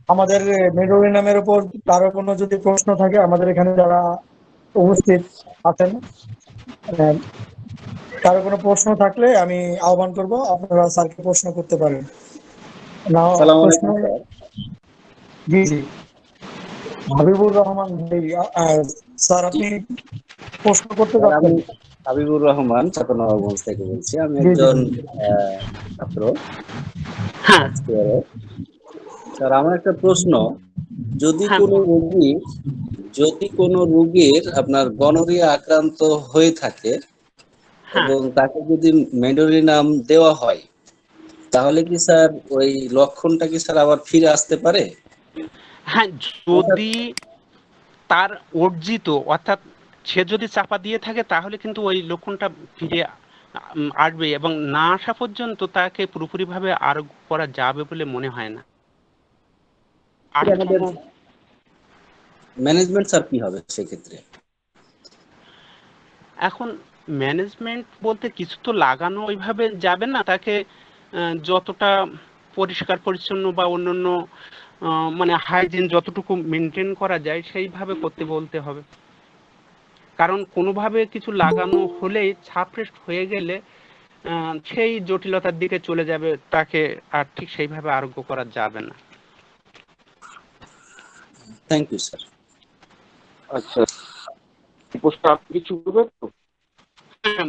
আমাদের মেডোরি নামের উপর কারো কোনো যদি প্রশ্ন থাকে, আমাদের এখানে যারা উপস্থিত আছেন, আহ, কারো কোনো প্রশ্ন থাকলে আমি আহ্বান করব, আপনারা স্যারকে প্রশ্ন করতে পারেন। না আসসালামু প্রশ্ন? আলাইকুম স্যার। জি জি, হাবিবুর রহমান ভাই, স্যার জি আপনি প্রশ্ন করতে স্যার, আমি যাচ্ছেন? হাবিবুর রহমান চাঁপাইনবাবগঞ্জ থেকে বলছি। আমি জি জি একজন জি। ছাত্র হ্যাঁ, ফার্স্ট ইয়ারে। স্যার, আমার একটা প্রশ্ন, যদি হ্যাঁ, কোনো রোগী যদি কোনো রোগীর আপনার গনোরিয়া আক্রান্ত হয়ে থাকে হ্যাঁ, এবং তাকে যদি মেডোরিনাম দেওয়া হয়, তাহলে কি স্যার ওই লক্ষণটা কি স্যার আবার ফিরে আসতে পারে? হ্যাঁ, অর্থাৎ যদি তার অর্জিত অর্থাৎ সে যদি চাপা দিয়ে থাকে তাহলে কিন্তু ওই লক্ষণটা ফিরে আসবে, এবং না আসা পর্যন্ত তাকে পুরোপুরিভাবে আরোগ্য করা যাবে বলে মনে হয় না। আর আমাদের ম্যানেজমেন্ট স্যার কি হবে সেক্ষেত্রে? এখন ম্যানেজমেন্ট বলতে কিছু তো লাগানো ওইভাবে যাবে না তাকে। যতটা পরিষ্কার পরিচ্ছন্ন বা অন্যান্য মানে হাইজিন যতটুকু মেনটেন করা যায় সেইভাবে করতে বলতে হবে। কারণ কোনোভাবে কিছু লাগানো হলেই সাপ্রেসড হয়ে গেলে সেই জটিলতার দিকে চলে যাবে, তাকে আর ঠিক সেইভাবে আরোগ্য করা যাবে না। Thank you sir. আচ্ছা, এই প্রশ্ন আপনি কিছু বলবেন তো? হ্যাঁ,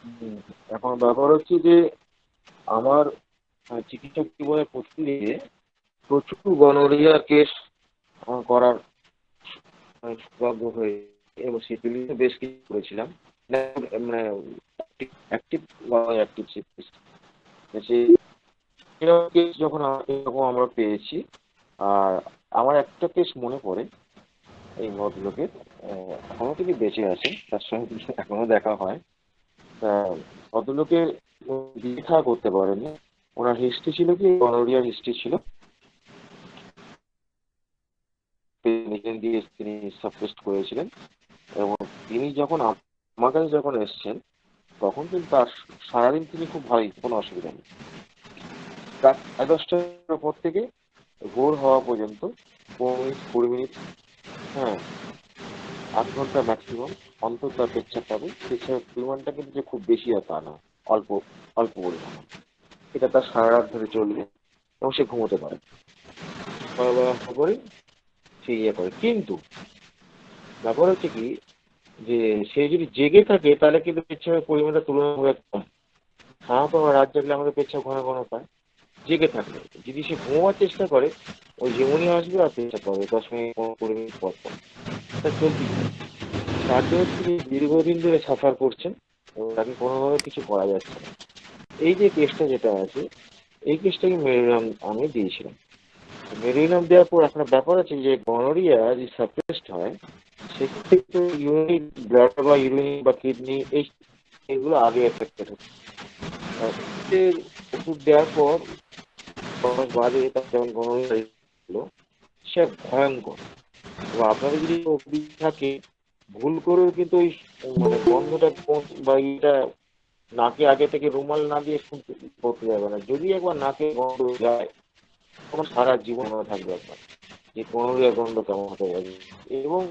হুম, এখন ব্যাপার হচ্ছে যে আমার চিকিৎসক জীবনে প্রথম দিকে প্রচুর গনোরিয়া কেস করার সৌভাগ্য হয়ে, এবং সেগুলি বেশ কিছু করেছিলাম, মানে অ্যাক্টিভ অ্যাক্টিভ সেই কেস যখন এরকম আমরা পেয়েছি। আর আমার একটা কেস মনে পড়ে এই ভদ্রলোকের, এখনো তিনি বেঁচে আছেন, তার সঙ্গে এখনো দেখা হয়। তা ভদ্রলোকের দেখা করতে পারেনি। ওনার হিস্ট্রি ছিল কি, গনোরিয়ার হিস্ট্রি ছিল, মেডিকেল দিয়ে তিনি সাবটেস্ট করেছিলেন। এবং তিনি যখন আমার কাছে যখন এসছেন, তখন কিন্তু তার সারাদিন তিনি খুব ভালোই, কোনো অসুবিধা নেই। রাত 10টার পর থেকে ভোর হওয়া পর্যন্ত 15 মিনিট 20 মিনিট, হ্যাঁ, 8 ঘন্টা ম্যাক্সিমাম অন্তর তার পেচ্ছাপ পাবে। পেচ্ছাপের পরিমাণটা কিন্তু যে খুব বেশি আর তা না, অল্প অল্প পরিমাণ। এটা তার সারা রাত ধরে চলবে এবং সে ঘুমোতে পারে, সকালবেলা করে সে ইয়ে করে। কিন্তু ব্যাপার হচ্ছে কি, যে সে যদি জেগে থাকে তাহলে কিন্তু পেচ্ছাপের পরিমাণটা তুলনামূলক কম। সাধারণত আমরা রাত জাগলে আমাদের পেচ্ছাপ ঘন ঘন পায়। জেগে থাকলে যদি সে ঘুমোবার চেষ্টা করে, ওই যেমনই আসবে আর পেচ্ছাপ পাবে 10 মিনিট 15 মিনিট পর পর। এটা চলতেই থাকে। তার জন্য তিনি দীর্ঘদিন ধরে সাফার করছেন এবং তাকে কোনোভাবে কিছু করা যাচ্ছে না। এই যে কেসটা যেটা আছে, এই কেসটাকে মেরুনাম আমি দিয়েছিলাম। মেরুনাম দেওয়ার পর একটা ব্যাপার আছে যে গনোরিয়া যে সাপ্রেসড হয়, সেক্ষেত্রে ইউরিন ব্লাড বা ইউরিন বা কিডনি এইগুলো আগে এফেক্টেড হচ্ছে। এর ওষুধ দেওয়ার পর 6 মাস বাদে তার যেমন গনোরিয়া হলো, সে ভয়ঙ্কর। এবং আপনাদের যদি অভিযোগ থাকে, ভুল করেও কিন্তু ওই মানে গন্ধটা বা ইটা নাকে আগে থেকে রুমাল না দিয়ে শুনতে করতে যাবে না। যদি একবার নাকে গন্ধ যায়, তখন সারা জীবন মনে থাকবে আপনার যে গনোরিয়া গন্ধ কেমন হতে পারে। এবং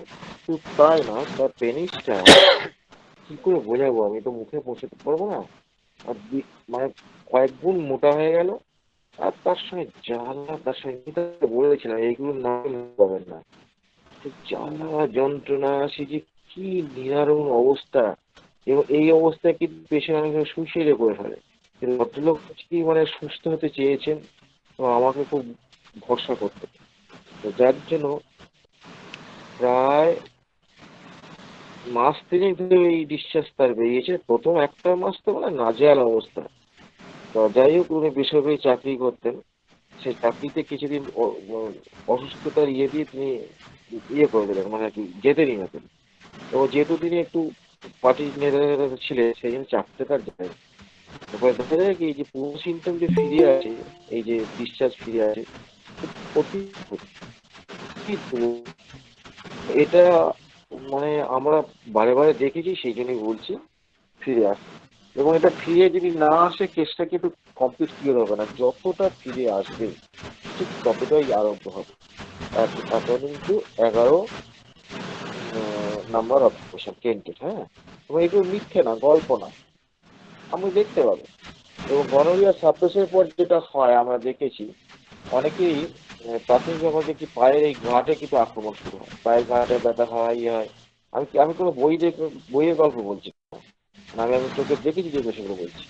শুধু তাই না, তার পেনিসটা কি করে বোঝাবো, আমি তো মুখে পৌঁছতে পারবো না। আর মানে কয়েক গুণ মোটা হয়ে গেল। আর তার সঙ্গে জ্বালা, তার সঙ্গে বলেছিলাম এইগুলো না পাবেন না, জ্বালা যন্ত্রণা, সে যে কি নিদারুণ অবস্থা। এবং এই অবস্থায় কিন্তু পেশেন্ট অনেক সময় সুইসাইডে করে ফেলে। কিন্তু ভদ্রলোক কি মানে সুস্থ হতে চেয়েছেন, তো আমাকে খুব ভরসা করতে। তো যার জন্য প্রায় মাস 3 ধরে এই ডিসচার্জ তার বেরিয়েছে। প্রথম একটা মাস তো মানে নাজেহাল অবস্থা। তো যাই হোক, উনি বেসরকারি চাকরি করতেন। সেই চাকরিতে কিছুদিন অসুস্থতার ইয়ে দিয়ে তিনি ইয়ে করে দিলেন, মানে কি যেতেনই না তিনি। তো যেহেতু তিনি একটু পার্টি নেতা ছিলেন, সেই জন্য চাকরিটা তার যায়। এবার দেখা যায় কি, এই যে পুরো সিমটম যে ফিরে আসে, এই যে ডিসচার্জ ফিরে আসে, অতি কিন্তু এটা মানে আমরা বারে বারে দেখেছি, সেই জন্যই বলছি ফিরে আসে। এবং এটা ফিরে যদি না আসে কেসটা কিন্তু কমপ্লিট ক্লিয়ার হবে না, যতটা ফিরে আসবে ঠিক ততটাই আরম্ভ হবে। অ্যাকর্ডিং টু 11 নাম্বার অবজেকশন কেন্টেড। হ্যাঁ, এবং এগুলো মিথ্যে না, গল্প না, আপনি দেখতে পাবেন। এবং গনোরিয়া সাপ্রেসের পর যেটা হয় আমরা দেখেছি অনেকেই প্রাথমিকভাবে দেখি পায়ের এই ঘাটে কিন্তু আক্রমণ শুরু হয়, পায়ের ঘাটে ব্যথা হয়, ইয়ে হয়। আমি আমি কোনো বইয়ের গল্প বলছি না, আমি আমি চোখে দেখেছি যে সেগুলো বলছি।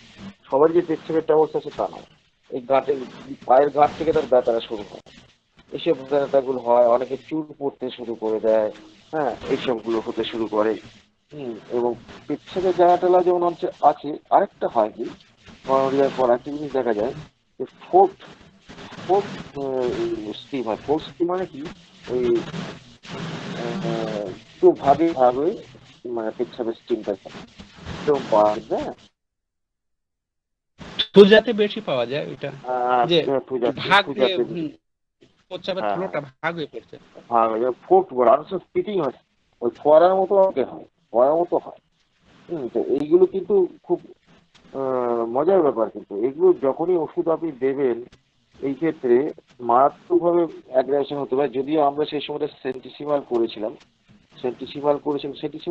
সবার যে পেচ্ছাপের অবস্থা আছে তা নয়, এই ঘাটে পায়ের ঘাট থেকে তার ব্যথাটা শুরু হয়, এইসব ব্যথাগুলো হয়, অনেকে চুল পড়তে শুরু করে দেয়। হ্যাঁ, এইসবগুলো হতে শুরু করে। এবং পেচ্ছাপের জায়গাটা যেমন আছে, আরেকটা হয় কি গনোরিয়ার পর একটা জিনিস দেখা যায় যে ফোর্থ ফোর্থ স্টিম হয়। ফোর্থ স্টিম মানে কি, ওই একটু ভাগে ভাগে মানে পেচ্ছাপের স্টিমটা থাকে এরকম পাওয়া যায়। হ্যাঁ, সুজাতে বেশি পাওয়া যায় ওইটা, যে ভাগ হয়ে পূজাতে বেশি। প্রস্রাবের হ্যাঁ, ফ্লোটা ভাগ হয়ে পড়ছে। ভাগ হয়ে যায়, ফোর্থ বড় আর ফিটিং হয়, ওই ফোয়ারার মতো অঙ্কে হয়, ফোয়ারার মতো হয়। তো এইগুলো কিন্তু খুব মজার ব্যাপার। কিন্তু এগুলো যখনই ওষুধ আপনি দেবেন এই ক্ষেত্রে মারাত্মকভাবে অ্যাগ্রেশন হতে পারে। যদিও আমরা সেই সময়টা সেন্টিসিমাল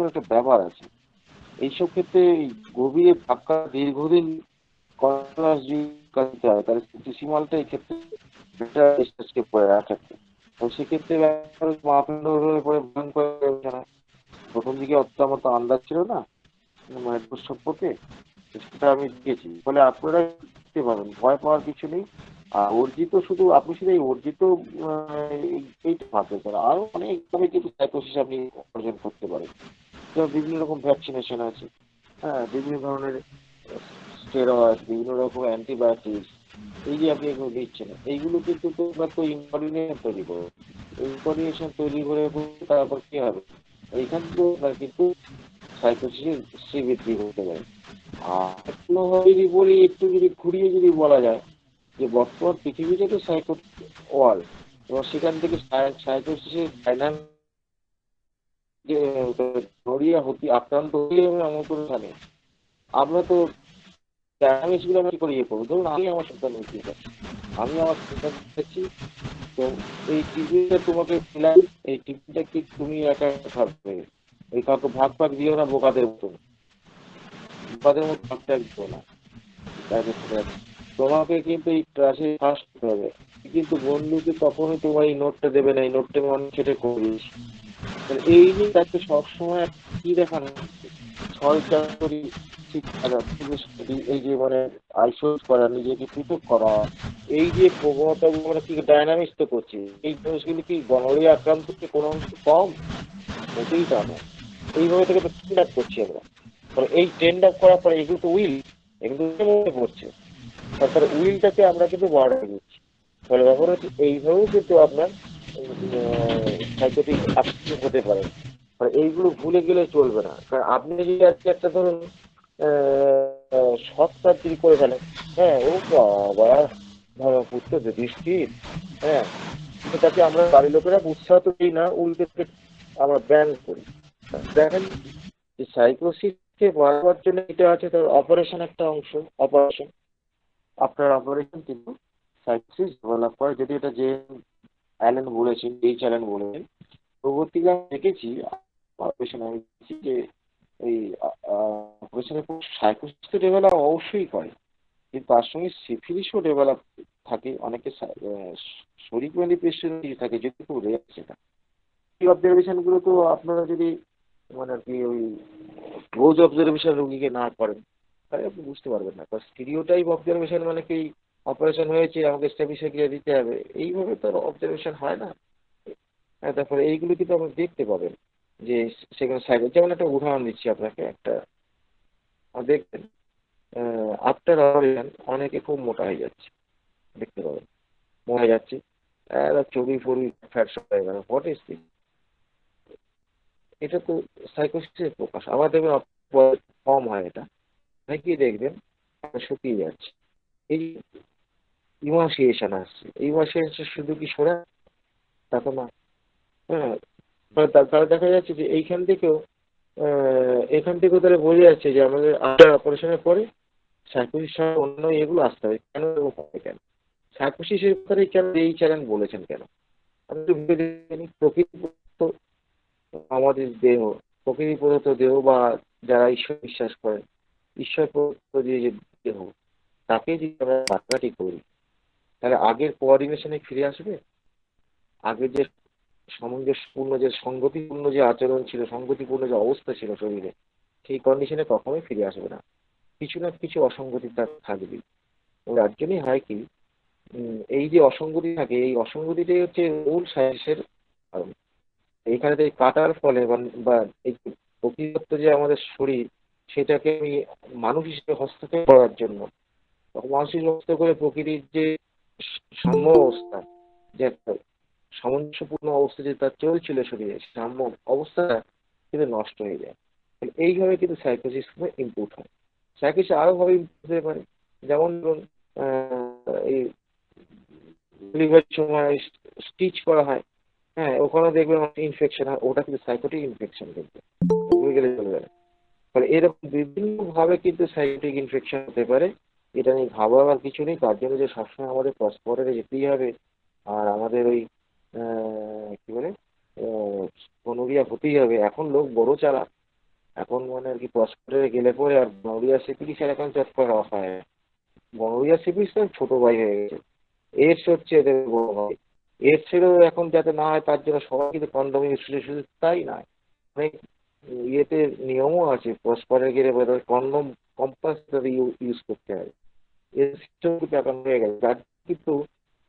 একটা ব্যাপার আছে এইসব ক্ষেত্রে। এই গভীরে পাক্কা দীর্ঘদিন কন্টিনিউয়াস যদি করতে হয় তাহলে সেন্টিসিমালটা এই ক্ষেত্রে বেটার স্টেজকে পড়ে রাখে। তো সেক্ষেত্রে মাপেন্ড হলে পরে ভয়ঙ্কর হয়ে না। প্রথম দিকে অত আন্দাজ ছিল না মায়ের সম্পর্কে, সেটা আমি দিয়েছি। ফলে আপনারা দেখতে পাবেন, ভয় পাওয়ার কিছু নেই। আর অর্জিত শুধু আপনি শুধু এই অর্জিত এইটা ভাবতে পারেন, আরো অনেকভাবে কিন্তু সাইকোসিস আপনি অর্জন করতে পারেন। যেমন বিভিন্ন রকম ভ্যাকসিনেশন আছে। হ্যাঁ, বিভিন্ন ধরনের স্টেরয়েড, বিভিন্ন রকম অ্যান্টিবায়োটিক, এই যে আপনি এগুলো দিচ্ছেন এইগুলো কিন্তু তোমার তো ইনফরমেশন তৈরি করে, ইনফরমেশন তৈরি করে তারপর কি হবে, এইখান থেকে আপনার কিন্তু সাইকোসিসের শ্রীবৃদ্ধি হতে পারে। আর কোনোভাবে যদি বলি, একটু যদি ঘুরিয়ে যদি বলা যায় যে বর্তমান পৃথিবীতে তো সাইকো ওয়ার্ল্ড, এবং সেখান থেকে সাইকোসিসের ডাইনামিক যে নড়িয়া হতে আক্রান্ত হয়ে এমন কোনো জানে আমরা তো ডাইনামিক্স গুলো আমরা কি করে ইয়ে করবো। ধরুন আমি আমার সন্তান হতে পারছি, আমি আমার সন্তান দেখছি, তো এই টিভিটা তোমাকে দিলাম, এই টিভিটা কি তুমি একা থাকবে, এই কাউকে ভাগ ভাগ দিও না, বোকাদের মতো ভাগ টাগ দিও না। তোমাকে কিন্তু এই ক্লাসে ফার্স্ট হতে হবে, কিন্তু বন্ধুকে কখনোই তোমার এই নোটটা দেবে না, এই নোটটা আমি অনেক সেটা করিস। এই যে তাকে সবসময় কি দেখানো, ছলচাতুরি শিক্ষা, এই যে মানে আইসোলেট করা, নিজেকে পৃথক করা, এই যে প্রবণতাগুলো আমরা কি ডায়নামিক্স তো করছি, এই জিনিসগুলো কি গনোরিয়া আক্রান্ত হচ্ছে কোনো অংশ কম? মোটেই তা নয়। এইভাবে থেকে তো ট্রেন্ড আপ করছি আমরা। এই ট্রেন্ড আপ করার পরে এগুলো তো এগুলো মনে পড়ছে, তার উইলটাকে আমরা কিন্তু বাড়িয়ে দিচ্ছি। ফলে ব্যাপার হচ্ছে এইভাবেও কিন্তু আপনার সাইকোটিক আক্রান্ত হতে পারে। এইগুলো ভুলে গেলে চলবে না। কারণ আপনি যদি আজকে একটা ধরুন শর্ট সার্জারি করে ফেলেন, হ্যাঁ, ও বাবা ধরো পুত্র যুধিষ্ঠির, হ্যাঁ, কিন্তু তাকে আমরা বাড়ির লোকেরা উৎসাহ তো দিই না, উল্টে আমরা ব্যান করি। দেখেন যে সাইকোসিসকে বাড়াবার জন্য এটা আছে, তার অপারেশন একটা অংশ। অপারেশন, আপনার অপারেশন কিন্তু সাইকোসিস ডেভেলপ করে। যদি এটা যে অ্যালেন বলেছেন, অ্যালেন বলেছেন, পরবর্তীকালে দেখেছি অপারেশন আমি দেখেছি যে এই অপারেশনের পর সাইকোসিস তো ডেভেলপ অবশ্যই করে, কিন্তু তার সঙ্গে সিফিলিসও ডেভেলপ থাকে। অনেকে শরীর ম্যানিফেস্টেশন থাকে, যদি খুব রেয়ার সেটা। এই অবজারভেশন গুলো তো আপনারা যদি মানে আর কি ওই ক্লোজ অবজারভেশন রোগীকে না করেন তাহলে আপনি বুঝতে পারবেন না। কারণ স্টিরিওটাইপ অবজারভেশন মানে কি, অপারেশন হয়েছে আমাকে স্টেবিলিটি দিতে হবে, এইভাবে তো অবজারভেশন হয় না। হ্যাঁ, তারপরে এইগুলো কিন্তু আপনি দেখতে পাবেন যে সেখানে সাইকো, যেমন একটা উদাহরণ দিচ্ছি আপনাকে, একটা দেখবেন আফটার অপারেশন অনেকে খুব মোটা হয়ে যাচ্ছে, দেখতে পাবেন মোটা হয়ে যাচ্ছে, চর্বি ফর্বি ফ্যাট সব হয়ে গেল। What is this? এটা তো সাইকোসিসের প্রকাশ। আবার দেখবেন কম হয় এটা, অনেকেই দেখবেন শুকিয়ে যাচ্ছে, এই ইমাসিয়েশন আসছে। ইমাসিয়েশন শুধু কি সরে, তা তো না। হ্যাঁ, তাহলে দেখা যাচ্ছে যে এইখান থেকেও এখান থেকে তাহলে বোঝা যাচ্ছে যে আমাদের আফটার অপারেশনের পরে সাইকোসিস অন্য এগুলো আসতে হবে কেন এবং হবে কেন? সাইকোসিসের ব্যাপারে কেন এই চ্যানেল বলেছেন কেন? আমি একটু ভেবে দেখি, প্রকৃতি প্রদত্ত আমাদের দেহ, প্রকৃতি প্রদত্ত দেহ বা যারা ঈশ্বর বিশ্বাস করেন, ঈশ্বর প্রদত্ত যে দেহ, তাকে যদি আমরা কাটাকাটি করি, তাহলে আগের কোঅর্ডিনেশনে ফিরে আসবে? আগের যে সামঞ্জস্যপূর্ণ যে সংগতিপূর্ণ যে আচরণ ছিল, সংগতিপূর্ণ যে অবস্থা ছিল শরীরে, সেই কন্ডিশনে কখনোই ফিরে আসবে না। কিছু না কিছু অসঙ্গতি তার থাকবেই। এবং তার জন্যই হয় কি, এই যে অসঙ্গতি থাকে, এই অসঙ্গতিটাই হচ্ছে মূল সায়েন্সের কারণ। এইখানে তো এই কাটার ফলে বা এই যে প্রকৃতিদত্ত যে আমাদের শরীর, সেটাকে আমি মানুষ হিসেবে হস্তক্ষেপ করার জন্য, মানুষ হিসেবে হস্তক্ষেপ করে প্রকৃতির যে সাম্য অবস্থা, যে একটা সামঞ্জস্যপূর্ণ অবস্থা যে তার চলছিল শরীরে, সাম্য অবস্থাটা কিন্তু নষ্ট হয়ে যায়। এইভাবে কিন্তু সাইকোসিস ইমপ্রুভ হয়। সাইকোসিস আরো ভাবে ইমপ্রুভ হতে পারে। যেমন ধরুন, এই ডেলিভারির সময় স্টিচ করা হয়, হ্যাঁ, ওখানে দেখবেন ইনফেকশন হয়, ওটা কিন্তু সাইকোটিক ইনফেকশন, কিন্তু ভুলে গেলে চলবে না। ফলে এরকম বিভিন্ন ভাবে কিন্তু সাইকোটিক ইনফেকশন হতে পারে। এটা নিয়ে ঘাবড়াবার কিছু নেই। তার জন্য যে সবসময় আমাদের পরস্পরের যেতেই হবে, আর আমাদের ওই কি বলে গনোরিয়া হতেই হবে, এখন লোক বড় চালাক। এখন মানে আর কি পরস্পরের গেলে পরে আর গনোরিয়া সিপিলিস এখন চট করে রফা হয়। গনোরিয়া সিপিলিস তো ছোট ভাই হয়ে গেছে, এইডস হচ্ছে এদের বড় ভাই। এইডসেরও এখন যাতে না হয় তার জন্য সবাই কিন্তু কন্ডম ইউজ করে, শুধু তাই নয়, অনেক ইয়েতে নিয়মও আছে, পরস্পরের গেলে কন্ডম কম্পালসারি ইউজ করতে হবে। এর সিস্টেম কিন্তু এখন হয়ে গেছে, যার কিন্তু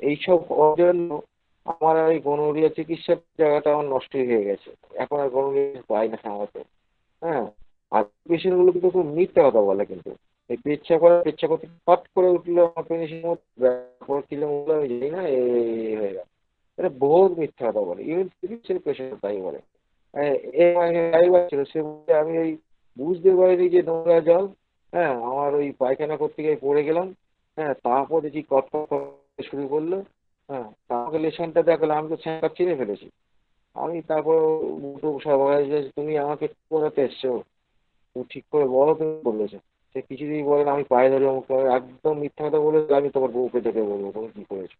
এইসব হওয়ার জন্য আমার আর এই গনোরিয়া চিকিৎসার জায়গাটা আমার নষ্ট হয়ে গেছে। এখন আর গনোরিয়া পাই না আমাকে। হ্যাঁ, আর পেশেন্ট গুলো কিন্তু খুব মিথ্যা কথা বলে, কিন্তু এই পেচ্ছা করতে ফট করে উঠলো আমার পেশেন্ট কিলো বললো আমি জানি না, এই হয়ে গেল। এটা বহুত মিথ্যা কথা বলে, ইভেন চিকিৎসার পেশেন্ট তাই বলে। ড্রাইভার ছিল, সে বলছে আমি ওই বুঝতে পারিনি যে নোংরা জল, হ্যাঁ, আমার ওই পায়খানা করতে গিয়ে পড়ে গেলাম, হ্যাঁ, তারপর দেখি কটকট করতে শুরু করলো, হ্যাঁ, তারপরে লেশনটা দেখালো, আমি তো ছ্যাঁকা ছিঁড়ে ফেলেছি। আমি তারপর সবাই যে তুমি আমাকে ঠিক করাতে এসছো, তুমি ঠিক করে বলো তুমি বলেছো। সে কিছুতেই বলে না, আমি পায়ে ধরে অমুক করে, একদম মিথ্যা কথা বলেছে, আমি তোমার বউকে দেখে বলবো তুমি কি করেছো,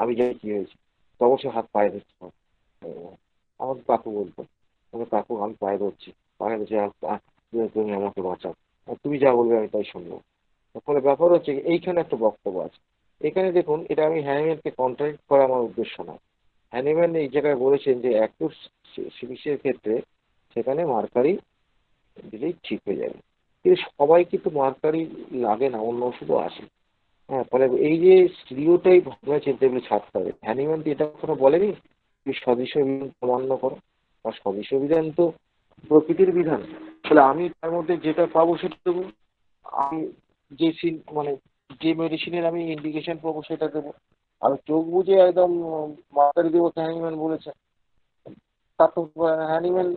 আমি জানি কি হয়েছে। তো অবশ্যই হাত পায়ে ধরছি। আমার কাকু বলতো, আমি কাকু আমি পায়ে ধরছি, পায়ে ধরছি, তুমি আমাকে বাঁচাও, আর তুমি যা বলবে আমি তাই শুনবো। ফলে ব্যাপার হচ্ছে এইখানে একটা বক্তব্য আছে। এখানে দেখুন, এটা আমি হ্যানিম্যানকে কন্ট্রাডিক্ট করা আমার উদ্দেশ্য না। হ্যানিম্যান এই জায়গায় বলেছেন যে অ্যাকুট সিরিজের ক্ষেত্রে সেখানে মার্কারি দিলেই ঠিক হয়ে যাবে, কিন্তু সবাই কিন্তু মার্কারি লাগে না, অন্য ওষুধও আসে। হ্যাঁ, ফলে এই যে স্টিরিওটাইপ ভাবনা চিন্তা এগুলো ছাড়তে হবে। হ্যানিম্যান তো এটা কখনো বলেনি তুমি স্বদেশীয় বিধান অমান্য করো, বা স্বদেশীয় বিধান তো প্রকৃতির বিধান। তাহলে আমি তার মধ্যে যেটা পাবো সেটা দেবো। আমি যে মানে যে মেডিসিনের আমি ইন্ডিকেশন পাবো সেটা দেবো। আমি চোখ বুঝে একদম মার্কারি দেবো হ্যানিম্যান বলেছে, তার তো হ্যানিম্যান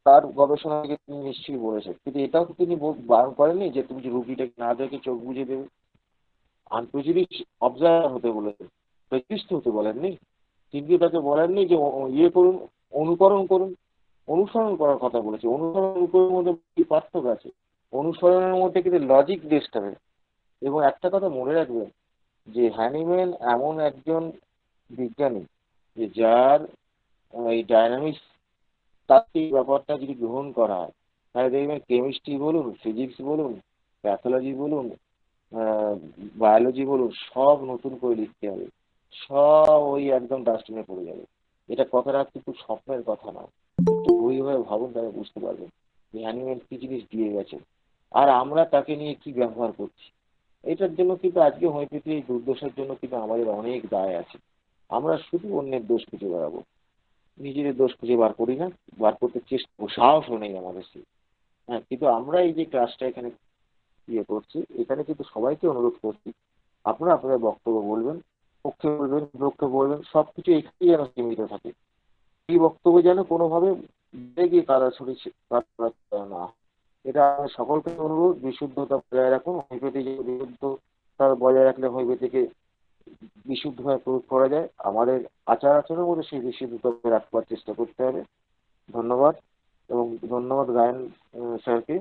তার গবেষণা থেকে তিনি নিশ্চয়ই বলেছেন, কিন্তু এটাও তো তিনি বারণ করেননি যে তুমি রুগীটাকে না দেখে চোখ বুঝে দেবে। আনপ্রেজুডিস অবজার্ভার হতে বলেছেন, প্রেজুডিস্ট হতে বলেননি। তিনি তাকে বলেননি যে ইয়ে করুন, অনুকরণ করুন। অনুসরণ করার কথা বলেছে। অনুসরণ অনুকরণের মধ্যে কি পার্থক্য আছে? অনুসরণের মধ্যে কিন্তু লজিক বেসড হবে। এবং একটা কথা মনে রাখবেন, যে হ্যানিম্যান এমন একজন বিজ্ঞানী যে যার এই ডায়নামিক্স তাত্ত্বিক ব্যাপারটা যদি গ্রহণ করা হয়, তাহলে দেখবেন কেমিস্ট্রি বলুন, ফিজিক্স বলুন, প্যাথোলজি বলুন, বায়োলজি বলুন, সব নতুন করে লিখতে হবে। সব ওই একদম ডাস্টবিনে পড়ে যাবে। এটা কথাটা কিন্তু স্বপ্নের কথা না, একটু গভীরভাবে ভাবুন, তাহলে বুঝতে পারবেন যে অ্যানিমেল কি জিনিস দিয়ে গেছে, আর আমরা তাকে নিয়ে কি ব্যবহার করছি। এটার জন্য কিন্তু আজকে হোমিওপ্যাথি এই দুর্দশার জন্য কিন্তু আমাদের অনেক দায় আছে। আমরা শুধু অন্যের দোষ খুঁজে বেড়াবো, নিজেদের দোষ খুঁজে বার করি না, বার করতে চেষ্টা সাহসও নেই আমাদের সেই। হ্যাঁ, কিন্তু আমরা এই যে ক্লাসটা এখানে ইয়ে করছি, এখানে কিন্তু সবাইকে অনুরোধ করছি, আপনারা আপনাদের বক্তব্য বলবেন, পক্ষে বলবেন, বিপক্ষে বলবেন, সবকিছু এখানেই যেন সীমিত থাকে। এই বক্তব্য যেন কোনোভাবে বেড়ে গিয়ে না হয়। এটা আমাদের সকলকে অনুরোধ, বিশুদ্ধতা বজায় রাখুন। হোমিওপ্যাথি যে বিশুদ্ধতা বজায় রাখলে হোমিওপ্যাথিকে বিশুদ্ধভাবে প্রয়োগ করা যায়, আমাদের আচার আচরণের মধ্যে সেই বিশুদ্ধতা রাখবার চেষ্টা করতে হবে। ধন্যবাদ এবং ধন্যবাদ গায়ন স্যারকে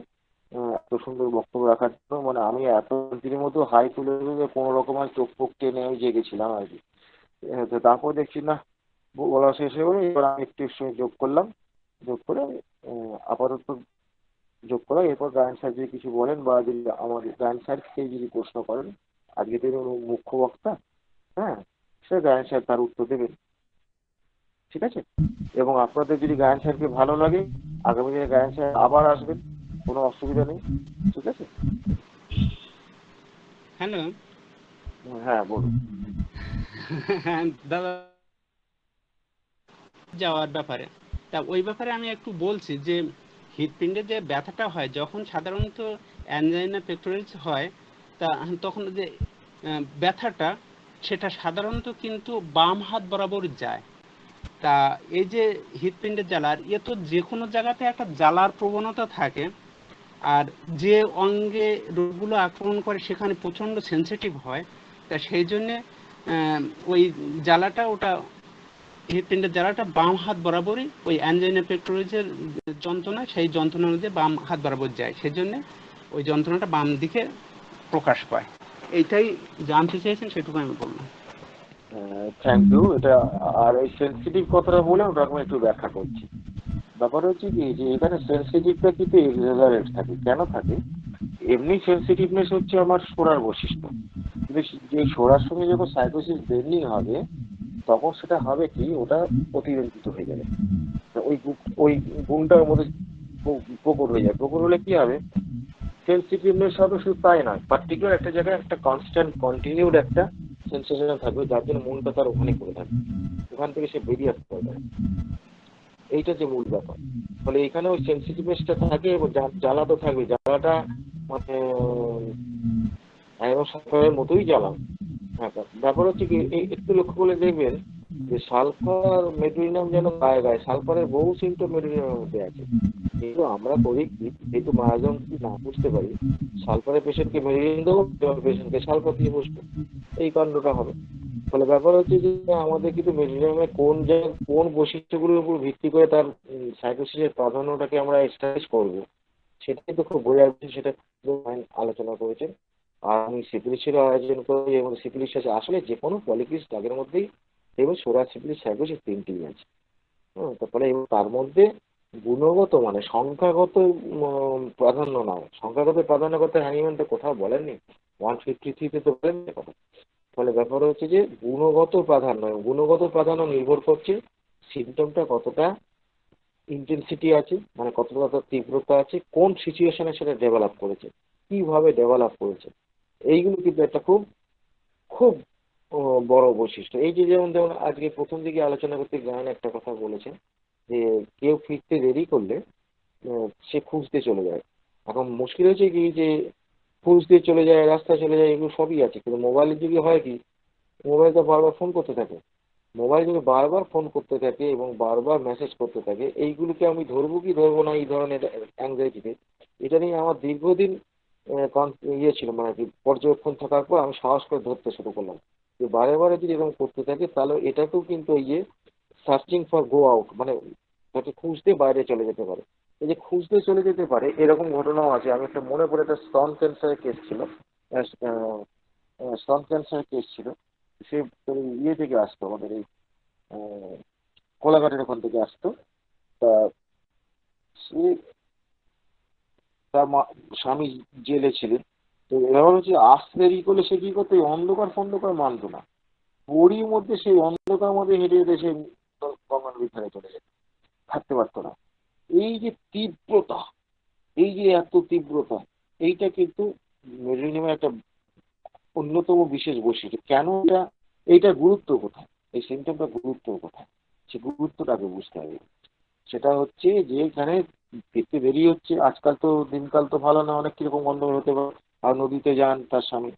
এত সুন্দর বক্তব্য রাখার জন্য। মানে আমি এত দিনের মতো হাই তুলে যে কোনো রকম আর চোখ ফোক টেনে আমি জেগেছিলাম আর কি। তো তারপর দেখছি না বলা শেষ হয়ে গেলো, এবার আমি একটু এর সঙ্গে যোগ করলাম, যোগ করে আপাতত যোগ করা। এরপর গায়ন স্যার যদি কিছু বলেন বা যদি আমাদের গায়ন স্যারকে যদি প্রশ্ন করেন, আজকে তো মুখ্য বক্তা, হ্যাঁ, সে গায়ন স্যার তার উত্তর দেবেন, ঠিক আছে? এবং আপনাদের যদি গায়ন স্যারকে ভালো লাগে, আগামী দিনে গায়ন স্যার আবার আসবেন, কোনো অসুবিধা নেই, ঠিক আছে? হ্যালো। হ্যাঁ বলুন। দাদা, যাওয়ার ব্যাপারে, তা ওই ব্যাপারে আমি একটু বলছি যে হৃৎপিণ্ডে যে ব্যথাটা হয় যখন সাধারণত অ্যানজাইনা পেক্টোরিস হয়, তা তখন যে ব্যথাটা সেটা সাধারণত কিন্তু বাম হাত বরাবর যায়। তা এই যে হৃৎপিণ্ডের জ্বালার এ তো যে কোনো জায়গাতে একটা জ্বালার প্রবণতা থাকে, আর যে অঙ্গে রোগগুলো আক্রমণ করে সেখানে প্রচণ্ড সেন্সিটিভ হয়। তা সেই জন্যে ওই জ্বালাটা ওটা হৃৎপিণ্ডের জ্বালাটা বাম হাত বরাবরই ওই অ্যানজাইনা পেক্টোরিসের যন্ত্রণা, সেই যন্ত্রণা অনুযায়ী বাম হাত বরাবর যায়, সেই জন্যে ওই যন্ত্রণাটা বাম দিকে প্রকাশ পায়। এইটাই জানতে চেয়েছেন, সেটুকু আমি বললাম। Thank you. এটা আর এই সেন্সিটিভ কথাটা বলে ওটা আমি একটু ব্যাখ্যা করছি। ব্যাপার হচ্ছে কি যে এখানে সেন্সিটিভটা কিন্তু এক্সাজারেট থাকে। কেন থাকে? এমনি সেন্সিটিভনেস হচ্ছে আমার সোরার বৈশিষ্ট্য, কিন্তু যে সোরার সঙ্গে যখন সাইকোসিস বেন্ডিং হবে তখন সেটা হবে কি, ওটা অতিরঞ্জিত হয়ে যাবে, ওই ওই গুণটার মধ্যে প্রকট হয়ে যাবে। প্রকট হলে কি হবে, সেন্সিটিভনেস হবে। শুধু তাই নয়, পার্টিকুলার একটা জায়গায় একটা কনস্ট্যান্ট কন্টিনিউড একটা সেন্সেশন থাকবে, যার জন্য মনটা তার ওখানে করে থাকবে, ওখান থেকে সে বেরিয়ে আসতে পারবে না। এইটা যে মূল ব্যাপার। ফলে এখানে ওই সেন্সিটিভনেসটা থাকে এবং জ্বালা তো থাকবে। জ্বালাটা মানে একদম সালফারের মতোই জ্বালা। হ্যাঁ, ব্যাপার হচ্ছে কি, একটু লক্ষ্য করে দেখবেন যে সালফার মেডুলিনাম যেন গায়ে গায়ে, সালফারের বহু সিমটম মেডুলিনামের মধ্যে আছে। কিন্তু আমরা করি কি, যেহেতু মায়াজম কি না বুঝতে পারি, সালফারের পেশেন্টকে মেডিসিন দেবো, পেশেন্টকে সালফার দিয়ে বসবো, এই কাণ্ডটা হবে। ফলে ব্যাপার হচ্ছে যে আমাদের কিন্তু মেডিসিনের কোন বৈশিষ্ট্যগুলোর উপর ভিত্তি করে তার সাইকোসিসের প্রাধান্যটাকে আমরা এস্টাবলিশ করবো, সেটা কিন্তু খুব বোঝা যাচ্ছে। সেটা আলোচনা করেছেন। আর আমি সিফিলিসের আয়োজন করি, এবং সিফিলিস আছে আসলে যে কোনো পলিক্রিস দাগের মধ্যেই এবং সোরা সিফিলিস সাইকোসিস তিনটি আছে। তারপরে এবং তার মধ্যে গুণগত মানে সংখ্যাগত প্রাধান্য নয়, সংখ্যাগত প্রাধান্য করতে হ্যানিম্যান তো কোথাও বলেননি, 153-তে তো বলেননি কথা। ফলে ব্যাপার হচ্ছে যে গুণগত প্রাধান্য নির্ভর করছে সিমটমটা কতটা ইন্টেন্সিটি আছে, মানে কতটা তার তীব্রতা আছে, কোন সিচুয়েশনে সেটা ডেভেলপ করেছে, কিভাবে ডেভেলপ করেছে। এইগুলো কিন্তু একটা খুব খুব বড় বৈশিষ্ট্য। এই যে যেমন যেমন আজকে প্রথম দিকে আলোচনা করতে গায়ন একটা কথা বলেছেন যে কেউ ফিরতে দেরি করলে সে খুঁজতে চলে যায়। এখন মুশকিল হয়েছে কি যে খুঁজতে চলে যায়, রাস্তায় চলে যায়, এগুলো সবই আছে, কিন্তু মোবাইলের যুগে হয় কি, মোবাইল তো বারবার ফোন করতে থাকে, মোবাইল যদি বারবার ফোন করতে থাকে এবং বারবার মেসেজ করতে থাকে, এইগুলোকে আমি ধরবো কি ধরবো না এই ধরনের অ্যাংজাইটিতে, এটা নিয়ে আমার দীর্ঘদিন ইয়ে ছিল, মানে কি পর্যবেক্ষণ থাকার পর আমি সাহস করে ধরতে শুরু করলাম যে বারে বারে যদি এরকম করতে থাকে তাহলে এটাকেও কিন্তু এই যে সার্চিং ফর গো আউট, মানে তাকে খুঁজতে বাইরে চলে যেতে পারে। এই যে খুঁজতে চলে যেতে পারে এরকম ঘটনাও আছে। আমি একটা মনে পড়ে একটা স্তন ক্যান্সারের কেস ছিল, স্তন ক্যান্সারের কেস ছিল। সে ইয়ে থেকে আসতো, আমাদের এই কোলাঘাটের ওখান থেকে আসতো। তা সে তার স্বামী জেলে ছিলেন। তো এবার হচ্ছে আসতে দেরি করলে সে কি করতো, এই অন্ধকার ফন্ধকার মানতো না, ওরই মধ্যে সেই অন্ধকার মধ্যে হেঁটে হেঁটে সে গঙ্গার ভিতরে চলে যেত, থাকতে পারতো না। এই যে তীব্রতা, এই যে এত তীব্রতা, এইটা কিন্তু মেডেলিয়ামের একটা অন্যতম বিশেষ বৈশিষ্ট্য। কেন এটা, এইটার গুরুত্ব কোথায়, এই সিমটমটার গুরুত্ব কোথায়, সে গুরুত্বটাকে বুঝতে হবে। সেটা হচ্ছে যে এখানে দেখতে দেরি হচ্ছে, আজকাল তো দিনকাল তো ভালো না, অনেক কিরকম গন্ডগোল হতে পারে। আর নদীতে যান তার স্বামী,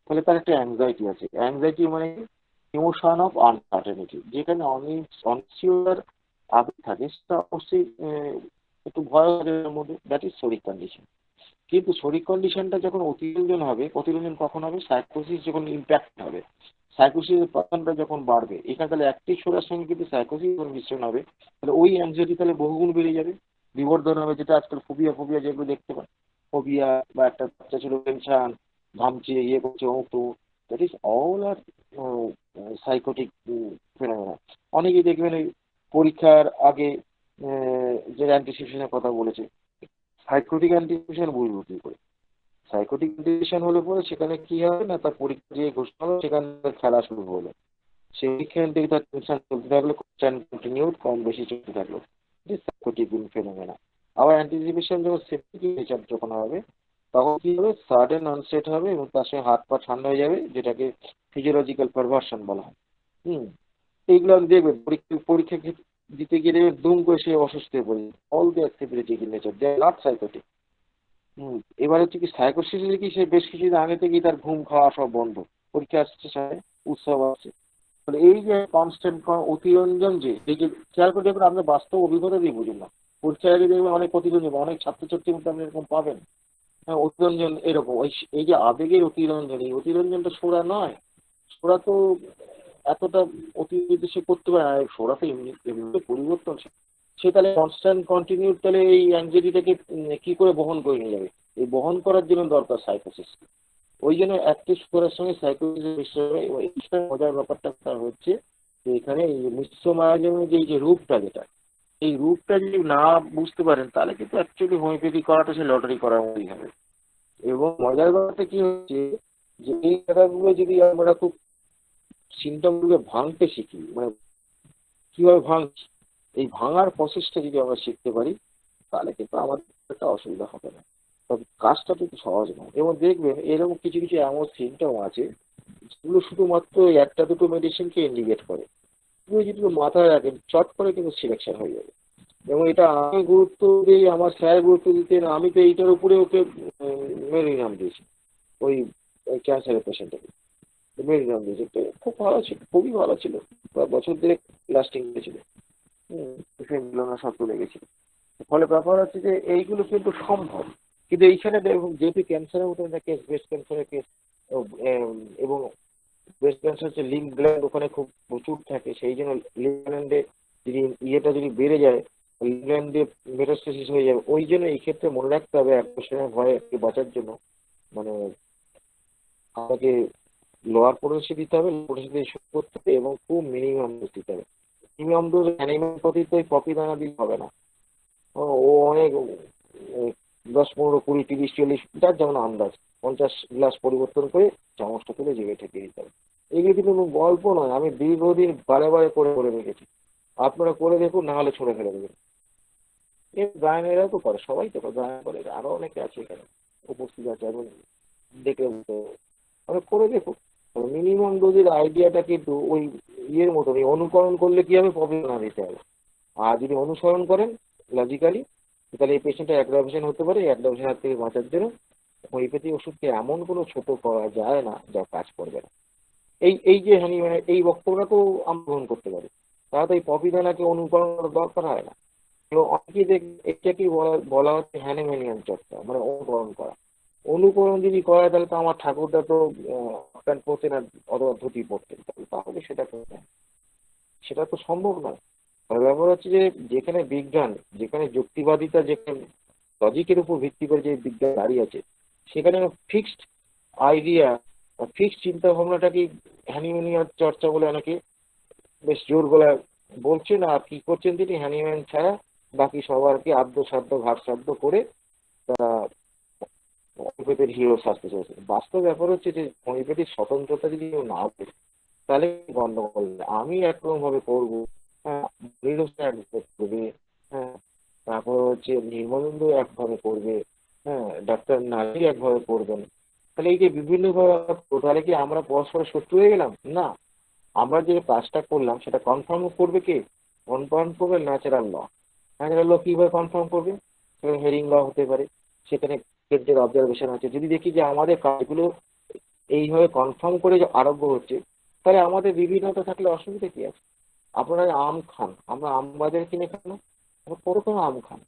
ফলে তার একটা অ্যাংজাইটি আছে। অ্যাংজাইটি মানে ইমোশন অফ আনসার্টেনিটি, যেখানে অনিশ্চয়তার আবেগ থাকে, সেটা অবশ্যই একটু ভয়ের মধ্যে, দ্যাট ইজ শরিক কন্ডিশন। কিন্তু শরিক কন্ডিশনটা যখন অতিরঞ্জন হবে, অতিরঞ্জন কখন হবে, সাইকোসিস যখন ইম্প্যাক্ট হবে, সাইকোসিসের পার্সনটা যখন বাড়বে, এখানে তাহলে একটি সোরার সঙ্গে কিন্তু সাইকোসিস যখন মিশ্রণ হবে, তাহলে ওই অ্যাংজাইটি তাহলে বহুগুণ বেড়ে যাবে। বিবর্ধন হবে, যেটা আজকাল ফোবিয়া ফোবিয়া যেগুলো দেখতে পান, ফোবিয়া বা একটা বাচ্চা ছিল টেনশন, ঘামছে, ইয়ে করছে, অমুক তমুক, that is all are psychotic phenomena. অনেকেই দেখবেন এই পরীক্ষার আগে যে অ্যান্টিসিপেশনের কথা বলেছে, সাইকোটিক অ্যান্টিসিপেশন বুঝবো কি করে? সাইকোটিক অ্যান্টিসিপেশন হলে পরে সেখানে কি হবে না, তার পরীক্ষা যে ঘোষণা হবে সেখানে তার খেলা শুরু হলো, সেইখান থেকে তার টেনশন চলতে থাকলো, কন্টিনিউ কম বেশি চলতে থাকলো, সাইকোটিক ফেনোমেনা। আবার অ্যান্টিসিপেশন যখন সেফটি নেচার যখন হবে, তখন কি হবে, সাডেন অনসেট হবে এবং তার সঙ্গে হাত পা ঠান্ডা হয়ে যাবে, যেটাকে ফিজিওলজিক্যাল পারভার্সন বলা হয়। হুম, এইগুলো আমি দেখবেন পরীক্ষা পরীক্ষা দিতে গিয়ে দেখবেন দুম করে সে অসুস্থ হয়ে পড়ে। All the activity in nature, they are not psychotic. হুম, এবার হচ্ছে কি সাইকোসিসে কি, সে বেশ কিছুদিন আগে থেকেই তার ঘুম খাওয়া সব বন্ধ, পরীক্ষা আসছে সামনে, উৎসব আসছে। মানে এই যে কনস্ট্যান্ট অতিরঞ্জন, যে এই যে খেয়াল করে দেখুন, আপনি বাস্তব অভিজ্ঞতা দিয়ে বুঝুন না, পরীক্ষার আগে দেখবেন অনেক অতিরঞ্জন, অনেক ছাত্রছাত্রীর মধ্যে আপনি এরকম পাবেন। হ্যাঁ, অতিরঞ্জন এরকম, ওই এই যে আবেগের অতিরঞ্জন, এই অতিরঞ্জনটা সোরা নয়। সোরা তো এতটা অতিরিক্ত সে করতে পারে না, সোরা তো এমনি এমনি পরিবর্তনশীল। সে তাহলে কনস্ট্যান্ট কন্টিনিউ তাহলে এই অ্যাংজাইটিটাকে কি করে বহন করে নিয়ে যাবে? এই বহন করার জন্য দরকার সাইকোসিস। ওই জন্য অ্যাক্টিভ করার সঙ্গে সাইকোসিসের বিষয়ে ওই মজার ব্যাপারটা হচ্ছে যে এখানে এই মিশ্র মায়াজমের যে এই যে রূপটা, যেটা এই রূপটা যদি না বুঝতে পারেন, তাহলে কিন্তু অ্যাকচুয়ালি হোমিওপ্যাথি করাটা সে লটারি করার মতোই হবে। এবং মজার ব্যাপারটা কি হচ্ছে, যে এই জায়গাগুলো যদি আমরা খুব সিমটমগুলোকে ভাঙতে শিখি, মানে কিভাবে ভাঙছি, এই ভাঙার প্রসেসটা যদি আমরা শিখতে পারি, তাহলে কিন্তু আমাদের একটা অসুবিধা হবে না। তবে কাজটা কিন্তু সহজ নয়। এবং দেখবেন এরকম কিছু কিছু এমন সিমটম আছে যেগুলো শুধুমাত্র এই একটা দুটো মেডিসিনকে ইন্ডিকেট করে। তুমি যদি মাথায় রাখেন, চট করে কিন্তু সিলেকশন হয়ে যাবে। এবং এটা আমি গুরুত্ব দিই, আমার স্যার গুরুত্ব দিতেন, আমি তো এইটার উপরে ওকে মেরি নাম দিয়েছি, ওই ক্যান্সারের পেশেন্টটাকে মেরি নাম দিয়েছি। তো খুব ভালো ছিল, খুবই ভালো ছিল, প্রায় বছর দেড়েক লাস্টিং ছিল। না সব চলে গেছিল। ফলে ব্যাপার হচ্ছে যে এইগুলো কিন্তু সম্ভব। কিন্তু এইখানে দেখুন, যেহেতু ক্যান্সারের মতো একটা কেস, ব্রেস্ট ক্যান্সারের কেস, এবং ব্রেস্ট ক্যান্সার হচ্ছে লিম্ফ গ্ল্যান্ড ওখানে খুব প্রচুর থাকে, সেই জন্য লিম্ফ গ্ল্যান্ডে যদি ইয়েটা যদি বেড়ে যায়, লিম্ফ গ্ল্যান্ডে মেটাস্টেসিস হয়ে যাবে। ওই জন্য এই ক্ষেত্রে মনে রাখতে হবে, এক বছরের ভয়ে একটু বাঁচার জন্য মানে আমাকে লোয়ার পোটেনশিয়াল দিতে হবে, পোটেনশিয়াল শুরু করতে হবে, এবং খুব মিনিমাম ডোজ দিতে হবে। মিনিমাম ডোজ অ্যানিমাল প্রতি তো ওই পপি দানা দিলে হবে না। ও অনেক 10, 15, 20, 30, 40, যার যেমন আন্দাজ 50 গ্লাস পরিবর্তন করে চামচটা তুলে জেগে ঠেকে দিতে হবে। এগুলো কিন্তু কোনো গল্প নয়, আমি দীর্ঘদিন বারে বারে করে করে রেখেছি। আপনারা করে দেখুন, না হলে ছড়ে ফেলে দেবেন। এর গায়নেরা তো করে, সবাই তো করে, গায়ন করে, আরো অনেকে আছে এখানে উপস্থিত আছে, এবং দেখে বলতে হবে। তবে করে দেখুন। মিনিমাম ডোজের আইডিয়াটা কিন্তু ওই ইয়ের মতন, এই অনুকরণ করলে কি হবে, প্রবলেম না দিতে হবে। আর যদি অনুসরণ করেন লজিক্যালি, তাহলে এই পেশেন্টটা অ্যাগ্রাভেশন হতে পারে। এই অ্যাগ্রাভেশন হাত থেকে বাঁচার জন্য হোমিওপ্যাথি ওষুধকে এমন কোনো ছোট করা যায় না যা কাজ করবে না। এই এই যে মানে এই বক্তব্যটা তো আমরা গ্রহণ করতে পারি, তারা তো এই পপিদানাকে অনুকরণ করার দরকার হয় না। এবং অনেকেই দেখ, এটাকেই বলা বলা হচ্ছে হ্যানিম্যানিয়ান চর্চা, মানে অনুকরণ করা। অনুকরণ যদি করা তাহলে তো আমার ঠাকুরদা তো প্যান্ট পরতেন আর অথবা ধুতি পরতেন, তাহলে সেটা করতে হয়। সেটা তো সম্ভব নয়। আর ব্যাপার হচ্ছে যে যেখানে বিজ্ঞান, যেখানে যুক্তিবাদিতা, যেখানে লজিকের উপর ভিত্তি করে যে বিজ্ঞান দাঁড়িয়ে আছে, সেখানে ফিক্সড আইডিয়া, ফিক্সড চিন্তা ভাবনাটাকে হ্যানিম্যানিয়ান চর্চা বলে অনেকে বেশ জোর গলায় বলছেন। আর কি করছেন তিনি, হ্যানিম্যান ছাড়া বাকি সবারকে আদ্য সাধ্য ঘাট সাধ্য করে তারা হোমিওপ্যাথির হিরো সাজতে চাইছে। বাস্তব ব্যাপার হচ্ছে যে হোমিওপ্যাথির স্বতন্ত্রতা যদি কেউ না পেয়ে, তাহলে গন্ডগোল। আমি একরকম ভাবে করবো, হ্যাঁ, একভাবে করবে, হ্যাঁ, তারপর হচ্ছে নির্মলেন্দু একভাবে করবে, হ্যাঁ, ডাক্তার নাজির একভাবে করবেন। তাহলে এই যে বিভিন্ন ভাবে, তাহলে কি আমরা পরস্পরের শত্রু হয়ে গেলাম? না, আমরা যে কাজটা করলাম সেটা কনফার্ম করবে কে? কনফার্ম করবে ন্যাচারাল ল। ন্যাচারাল ল কিভাবে কনফার্ম করবে? সেখানে হেরিং ল হতে পারে, সেখানে ক্ষেত্রের অবজারভেশন আছে। যদি দেখি যে আমাদের কাজগুলো এইভাবে কনফার্ম করে যে আরোগ্য হচ্ছে, তাহলে আমাদের বিভিন্নতা থাকলে অসুবিধা কি আছে? আপনারা আম খান, আমরা আম বাজারে কিনে খান না? কত রকম আম খান?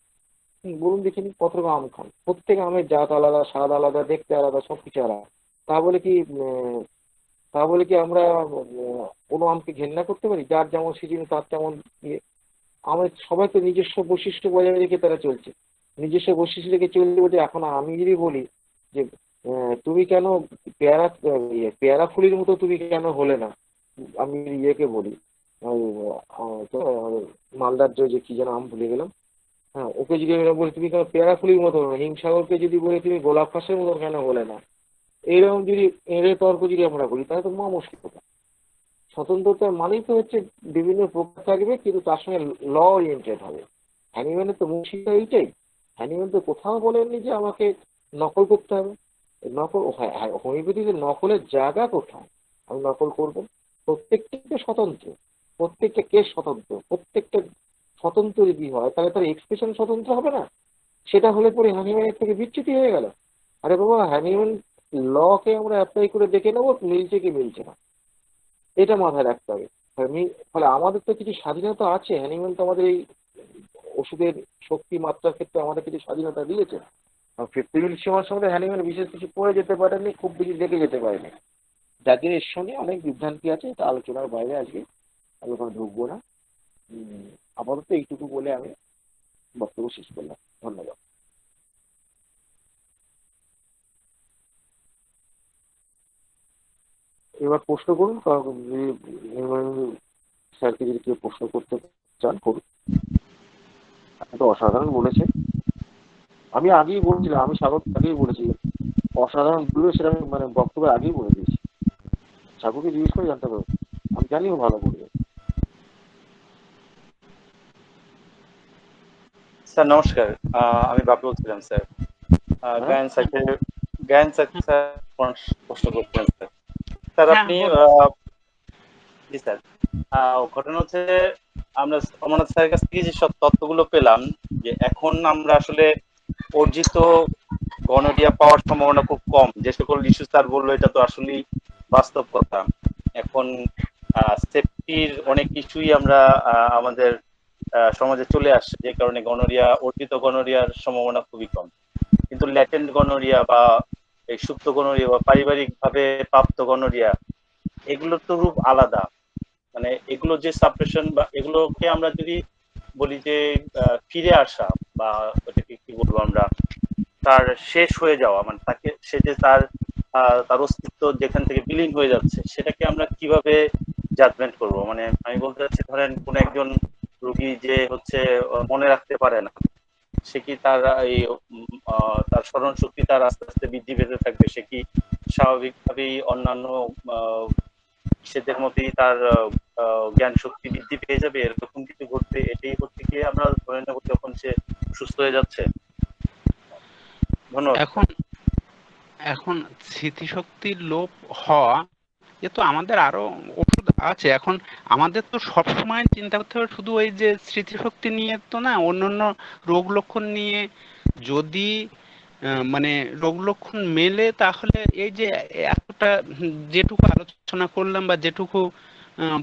বলুন দেখিনি, কত রকম আম খান? প্রত্যেক আমের জাত আলাদা, স্বাদ আলাদা, দেখতে আলাদা, সবকিছু আলাদা। তা বলে কি তা বলে কি আমরা কোনো আমকে ঘেন্না করতে পারি? যার যেমন সিজন তার তেমন ইয়ে। আমার সবাই তো নিজস্ব বৈশিষ্ট্য বজায় রেখে তারা চলছে, নিজস্ব বৈশিষ্ট্য রেখে চলতে বলছে। এখন আমি যদি বলি যে তুমি কেন পেয়ারা ফুলির মতো তুমি কেন হলে না, আমি ইয়েকে বলি, ওই, মালদার যে কি যেন আম ভুলে গেলাম, হ্যাঁ, ওকে যদি আমি বলি তুমি কেন পেয়ারা ফুলির মতো হলো না, হিমসাগরকে যদি বলি তুমি গোলাপ খাসের মতো কেন হলে না, এইরকম যদি এড়ে তর্ক যদি আমরা করি তাহলে তো মহা মুশকিল কথা। স্বতন্ত্রতা মানেই তো হচ্ছে বিভিন্ন প্রকার থাকবে, কিন্তু তার সঙ্গে ল ওরিয়েন্টেড হবে। হ্যানিম্যানের তো মূল শিক্ষা এইটাই। হ্যানিম্যান তো কোথাও বলেননি যে আমাকে নকল করতে হবে। নকল, হ্যাঁ হ্যাঁ, হোমিওপ্যাথিতে নকলের জায়গা কোথায় আমি নকল করবো? প্রত্যেকটা স্বতন্ত্র, প্রত্যেকটা কেস স্বতন্ত্র, প্রত্যেকটা স্বতন্ত্র যদি হয় তাহলে তার এক্সপ্রেশন স্বতন্ত্র হবে না? সেটা হলে পরে হ্যানিম্যানের থেকে বিচ্যুতি হয়ে গেল। আরে বাবা, হ্যানিম্যান লকে আমরা অ্যাপ্লাই করে দেখে নেবো মিলছে কি মিলছে না, এটা মাথায় রাখতে হবে। ফলে আমাদের তো কিছু স্বাধীনতা আছে, হ্যানিম্যান তো আমাদের এই ওষুধের শক্তি মাত্রার ক্ষেত্রে আমাদের কিছু স্বাধীনতা দিয়েছে। আর 50 মিনিট সময়ের সঙ্গে হ্যানিম্যান বিশেষ কিছু করে যেতে পারেনি, খুব বেশি দেখে যেতে পারেনি, যাদের এর সঙ্গে অনেক বিভ্রান্তি আছে। এটা আলোচনার বাইরে আজকে আলোচনা ঢুকবো না। আপাতত এইটুকু বলে আমি বক্তব্য শেষ করলাম। ধন্যবাদ। এবার প্রশ্ন করুন, স্যারকে যদি কেউ প্রশ্ন করতে চান করুন। তো অসাধারণ বলেছে, আমি আগেই বলছিলাম, আমি স্বাগত আগেই বলেছি অসাধারণ বলবে, সেটা আমি মানে বক্তব্যের আগেই বলে দিয়েছি। ঠাকুরকে জিজ্ঞেস করে জানতে পারবো, আমি জানি ও ভালো বলবে। স্যার নমস্কার, আমি বাপি বলছিলাম স্যার। গায়ন স্যারকে স্যার প্রশ্ন করছিলেন স্যার। স্যার হ্যাঁ, আপনি বলুন। জি স্যার, ঘটনা হচ্ছে আমরা অমরনাথ স্যারের কাছ থেকে যে সব তথ্যগুলো পেলাম, যে এখন আমরা আসলে অর্জিত গনোরিয়া পাওয়ার সম্ভাবনা খুব কম। যে সকল ইস্যু স্যার বললো, এটা তো আসলেই বাস্তব কথা। এখন সেফটির অনেক ইস্যুই আমরা আমাদের সমাজে চলে আসছে, যে কারণে গনোরিয়া, অর্জিত গনোরিয়ার সম্ভাবনা খুবই কম। কিন্তু ল্যাটেন্ট গনোরিয়া বা এই সুপ্ত গনোরিয়া বা পারিবারিক ভাবে প্রাপ্ত গনোরিয়া, এগুলোর তো রূপ আলাদা। মানে এগুলো যে সাপ্রেশন বা এগুলোকে আমরা যদি বলি যে ফিরে আসা, বা ওটাকে কি বলবো আমরা, তার শেষ হয়ে যাওয়া, মানে তাকে সে যে তার অস্তিত্ব যেখান থেকে বিলীন হয়ে যাচ্ছে, সেটাকে আমরা কিভাবে জাজমেন্ট করব? মানে আমি বলতে চাচ্ছি, ধরেন কোন একজন রোগী যে হচ্ছে মনে রাখতে পারে না, সে কি তার এই তার স্মরণ শক্তি তার আস্তে আস্তে বৃদ্ধি পেতে থাকবে? সে কি স্বাভাবিকভাবেই অন্যান্য সেদের মতোই তার জ্ঞান শক্তি বৃদ্ধি পেয়ে যাবে? এরকম কিছু ঘটবে, এটাই হচ্ছে কি আমরা ধরে নেব যখন সে সুস্থ হয়ে যাচ্ছে? ধন্যবাদ। এখন এখন স্মৃতিশক্তির লোপ হওয়া, এ তো আমাদের আরো ওষুধ আছে। এখন আমাদের তো সব সময় চিন্তা করতে হবে শুধু ওই যে স্মৃতিশক্তি নিয়ে তো না, অন্যান্য রোগ লক্ষণ নিয়ে। যদি মানে রোগ লক্ষণ মেলে, তাহলে এই যে এতটা যেটুকু আলোচনা করলাম বা যেটুকু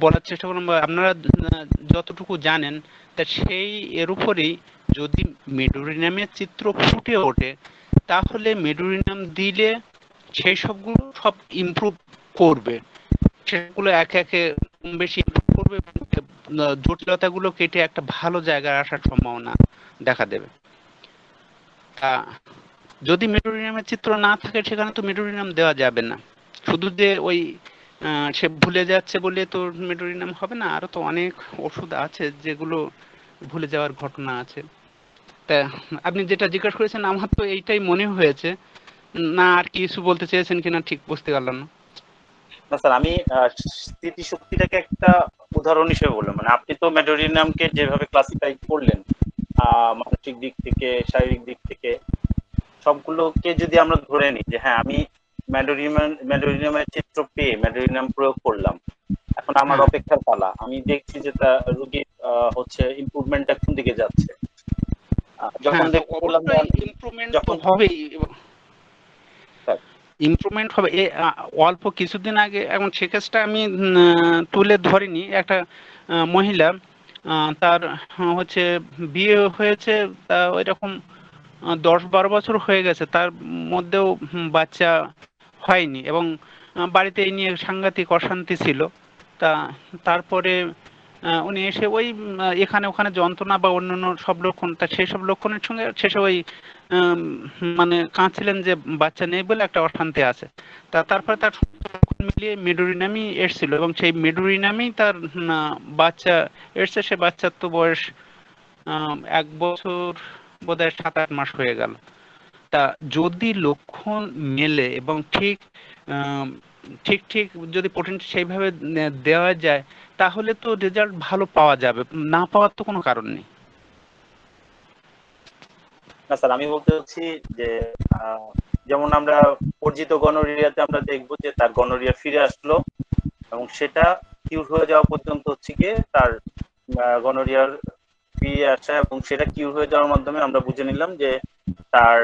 বলার চেষ্টা করলাম বা আপনারা যতটুকু জানেন, তা সেই এর উপরেই যদি মেডোরিনামের চিত্র ফুটে ওঠে, তাহলে মেডোরিনাম দিলে সেই সবগুলো সব ইমপ্রুভ করবে। সেগুলো একে একে বেশি ইমপ্রুভ করবে, জটিলতাগুলো কেটে একটা ভালো জায়গায় আসার সম্ভাবনা দেখা দেবে। যদি মেডোরিনামের চিত্র না থাকে, সেখানে তো মেডোরিনাম দেওয়া যাবে না। শুধু যে ওই সে ভুলে যাচ্ছে বলে তো মেডোরিনাম হবে না। আরো তো অনেক ওষুধ আছে যেগুলো ভুলে যাওয়ার ঘটনা আছে। তা আপনি যেটা জিজ্ঞাসা করেছেন, আমার তো এইটাই মনে হয়েছে। না আর কিছু বলতে চেয়েছেন কিনা ঠিক বুঝতে পারলাম না। না স্যার, আমি স্মৃতিশক্তিটাকে একটা উদাহরণ হিসেবে বললাম। মানে আপনি তো মেডোরিনামকে যেভাবে ক্লাসিফাই করলেন, মানসিক দিক থেকে, শারীরিক দিক থেকে, সবগুলোকে যদি আমরা ধরে নিই যে হ্যাঁ, আমি মেডোরিনামের চিত্র পেয়ে মেডোরিনাম প্রয়োগ করলাম, এখন আমার হ্যাঁ, অপেক্ষার পালা। আমি দেখছি যে তার রোগীর হচ্ছে ইমপ্রুভমেন্টটা কোন দিকে যাচ্ছে। যখন হ্যাঁ, তো দেখতে পেলাম যে অবশ্যই ইমপ্রুভমেন্ট তো যখন হবেই। স্যার, ইমপ্রুভমেন্ট হবে। অল্প কিছুদিন আগে, এখন সে কেসটা আমি তুলে ধরিনি, একটা মহিলা, তার হচ্ছে বিয়ে হয়েছে, তা ওইরকম 10-12 বছর হয়ে গেছে, তার মধ্যেও বাচ্চা হয়নি, এবং বাড়িতে এই নিয়ে সাংঘাতিক অশান্তি ছিল। তা তারপরে উনি এসে ওই এখানে ওখানে যন্ত্রণা বা অন্যান্য সব লক্ষণ, তা সেই সব লক্ষণের সঙ্গে শেষে ওই আম, মানে কাঁদছিলেন যে বাচ্চা নেই বলে একটা অশান্তি আছে। তারপরে তার লক্ষণ মিলিয়ে মেডোরিনামই এসেছিল এবং সেই মেডোরিনামই তার বাচ্চা এসছে। সে বাচ্চার তো বয়স 1 বছর বোধহয় 7-8 মাস হয়ে গেল। তা যদি লক্ষণ মেলে এবং ঠিক আম, ঠিক ঠিক যদি পোটেনশিয়াল সেইভাবে দেওয়া যায়, তাহলে তো রেজাল্ট ভালো পাওয়া যাবে, না পাওয়ার তো কোনো কারণ নেই। না স্যার, আমি বলতে চাচ্ছি যে যেমন আমরা অর্জিত গনোরিয়াতে আমরা দেখবো যে তার গনোরিয়া ফিরে আসলো এবং সেটা কিউর হয়ে যাওয়া পর্যন্ত হচ্ছে গিয়ে তার গনোরিয়ার ফিরে আসা, এবং সেটা কিউর হয়ে যাওয়ার মাধ্যমে আমরা বুঝে নিলাম যে তার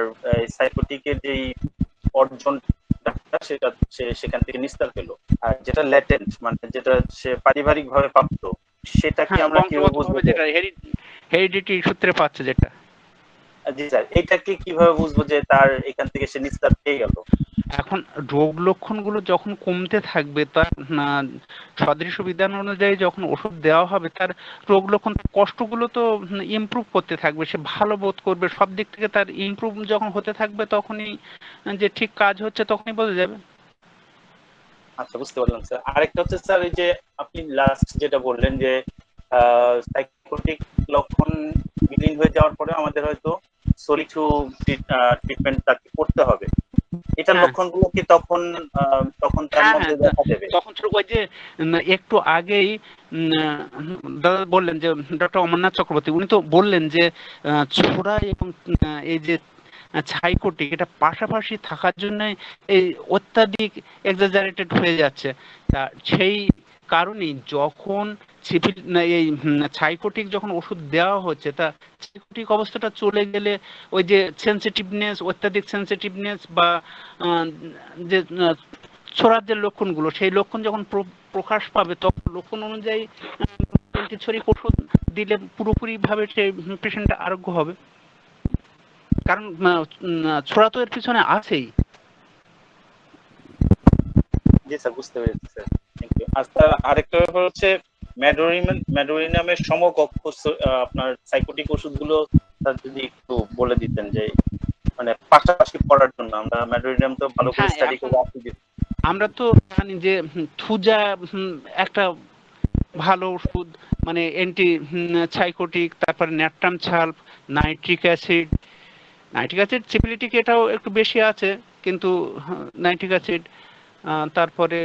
সাইকোটিকের যেই অর্জনটা সেটা সে সেখান থেকে নিস্তার পেলো। আর যেটা ল্যাটেন্ট মানে যেটা সে পারিবারিক ভাবে প্রাপ্ত, সেটা কি হ্যাঁ, আমরা কিভাবে বুঝবো? বংশগতভাবে যেটা হেরিডিটি সূত্রে পাচ্ছে যেটা। জি স্যার, এটাকে কিভাবে বুঝবো যে তার এখান থেকে সে নিস্তার পেয়ে গেল? এখন রোগ লক্ষণগুলো যখন কমতে থাকবে, তার সদৃশ বিধান অনুযায়ী যখন ওষুধ দেওয়া হবে, তার রোগ লক্ষণ কষ্টগুলো তো ইমপ্রুভ করতে থাকবে, সে ভালো বোধ করবে, সব দিক থেকে তার ইমপ্রুভ যখন হতে থাকবে, তখনই যে ঠিক কাজ হচ্ছে তখনই বোঝা যাবে। আচ্ছা, বুঝতে পারলাম স্যার। আরেকটা হচ্ছে স্যার, এই যে আপনি লাস্ট যেটা বললেন যে সাইকোটিক লক্ষণ বিলীন হয়ে যাওয়ার পরে আমাদের হয়তো কিছু ট্রিটমেন্ট তাকে করতে হবে, এটার হ্যাঁ। লক্ষণগুলো কি তখন তখন তার হ্যাঁ, মধ্যে হ্যাঁ, দেখা দেবে? তখন তো ওই যে একটু আগেই দাদা বললেন যে ডক্টর অমরনাথ চক্রবর্তী, উনি তো বললেন যে ছোড়া এবং এই যে সাইকোটিক এটা পাশাপাশি থাকার জন্য এই অত্যাধিক এক্সাজারেটেড হয়ে যাচ্ছে। তা সেই কারণেই যখন এই সাইকোটিক যখন ওষুধ দেওয়া হচ্ছে, তা সাইকোটিক অবস্থাটা চলে গেলে ওই যে সেন্সিটিভনেস, অত্যাধিক সেন্সিটিভনেস বা যে ছোড়ার যে লক্ষণগুলো, সেই লক্ষণ যখন প্রকাশ পাবে, তখন লক্ষণ অনুযায়ী অ্যান্টিছড়িক ওষুধ দিলে পুরোপুরি ভাবে সেই পেশেন্টটা আরোগ্য হবে। কারণ ছোড়া তো এর পিছনে আছেই। জি স্যার, বুঝতে পেরেছি স্যার, থ্যাংক ইউ। আর স্যার আরেকটা ব্যাপার হচ্ছে ম্যাডোরিনামের সমকক্ষ আপনার সাইকোটিক ওষুধগুলো স্যার যদি একটু বলে দিতেন, যে মানে পাশাপাশি পড়ার জন্য আমরা ম্যাডোরিনাম তো ভালো করে হ্যাঁ, স্টাডি এখন করে আসছি। আমরা তো জানি যে থুজা একটা ভালো ওষুধ, মানে অ্যান্টি সাইকোটিক, তারপরে natrum sulph, nitric acid. Nitric acid syphilitic এটাও একটু বেশি আছে, কিন্তু নাইট্রিক অ্যাসিড, তারপরে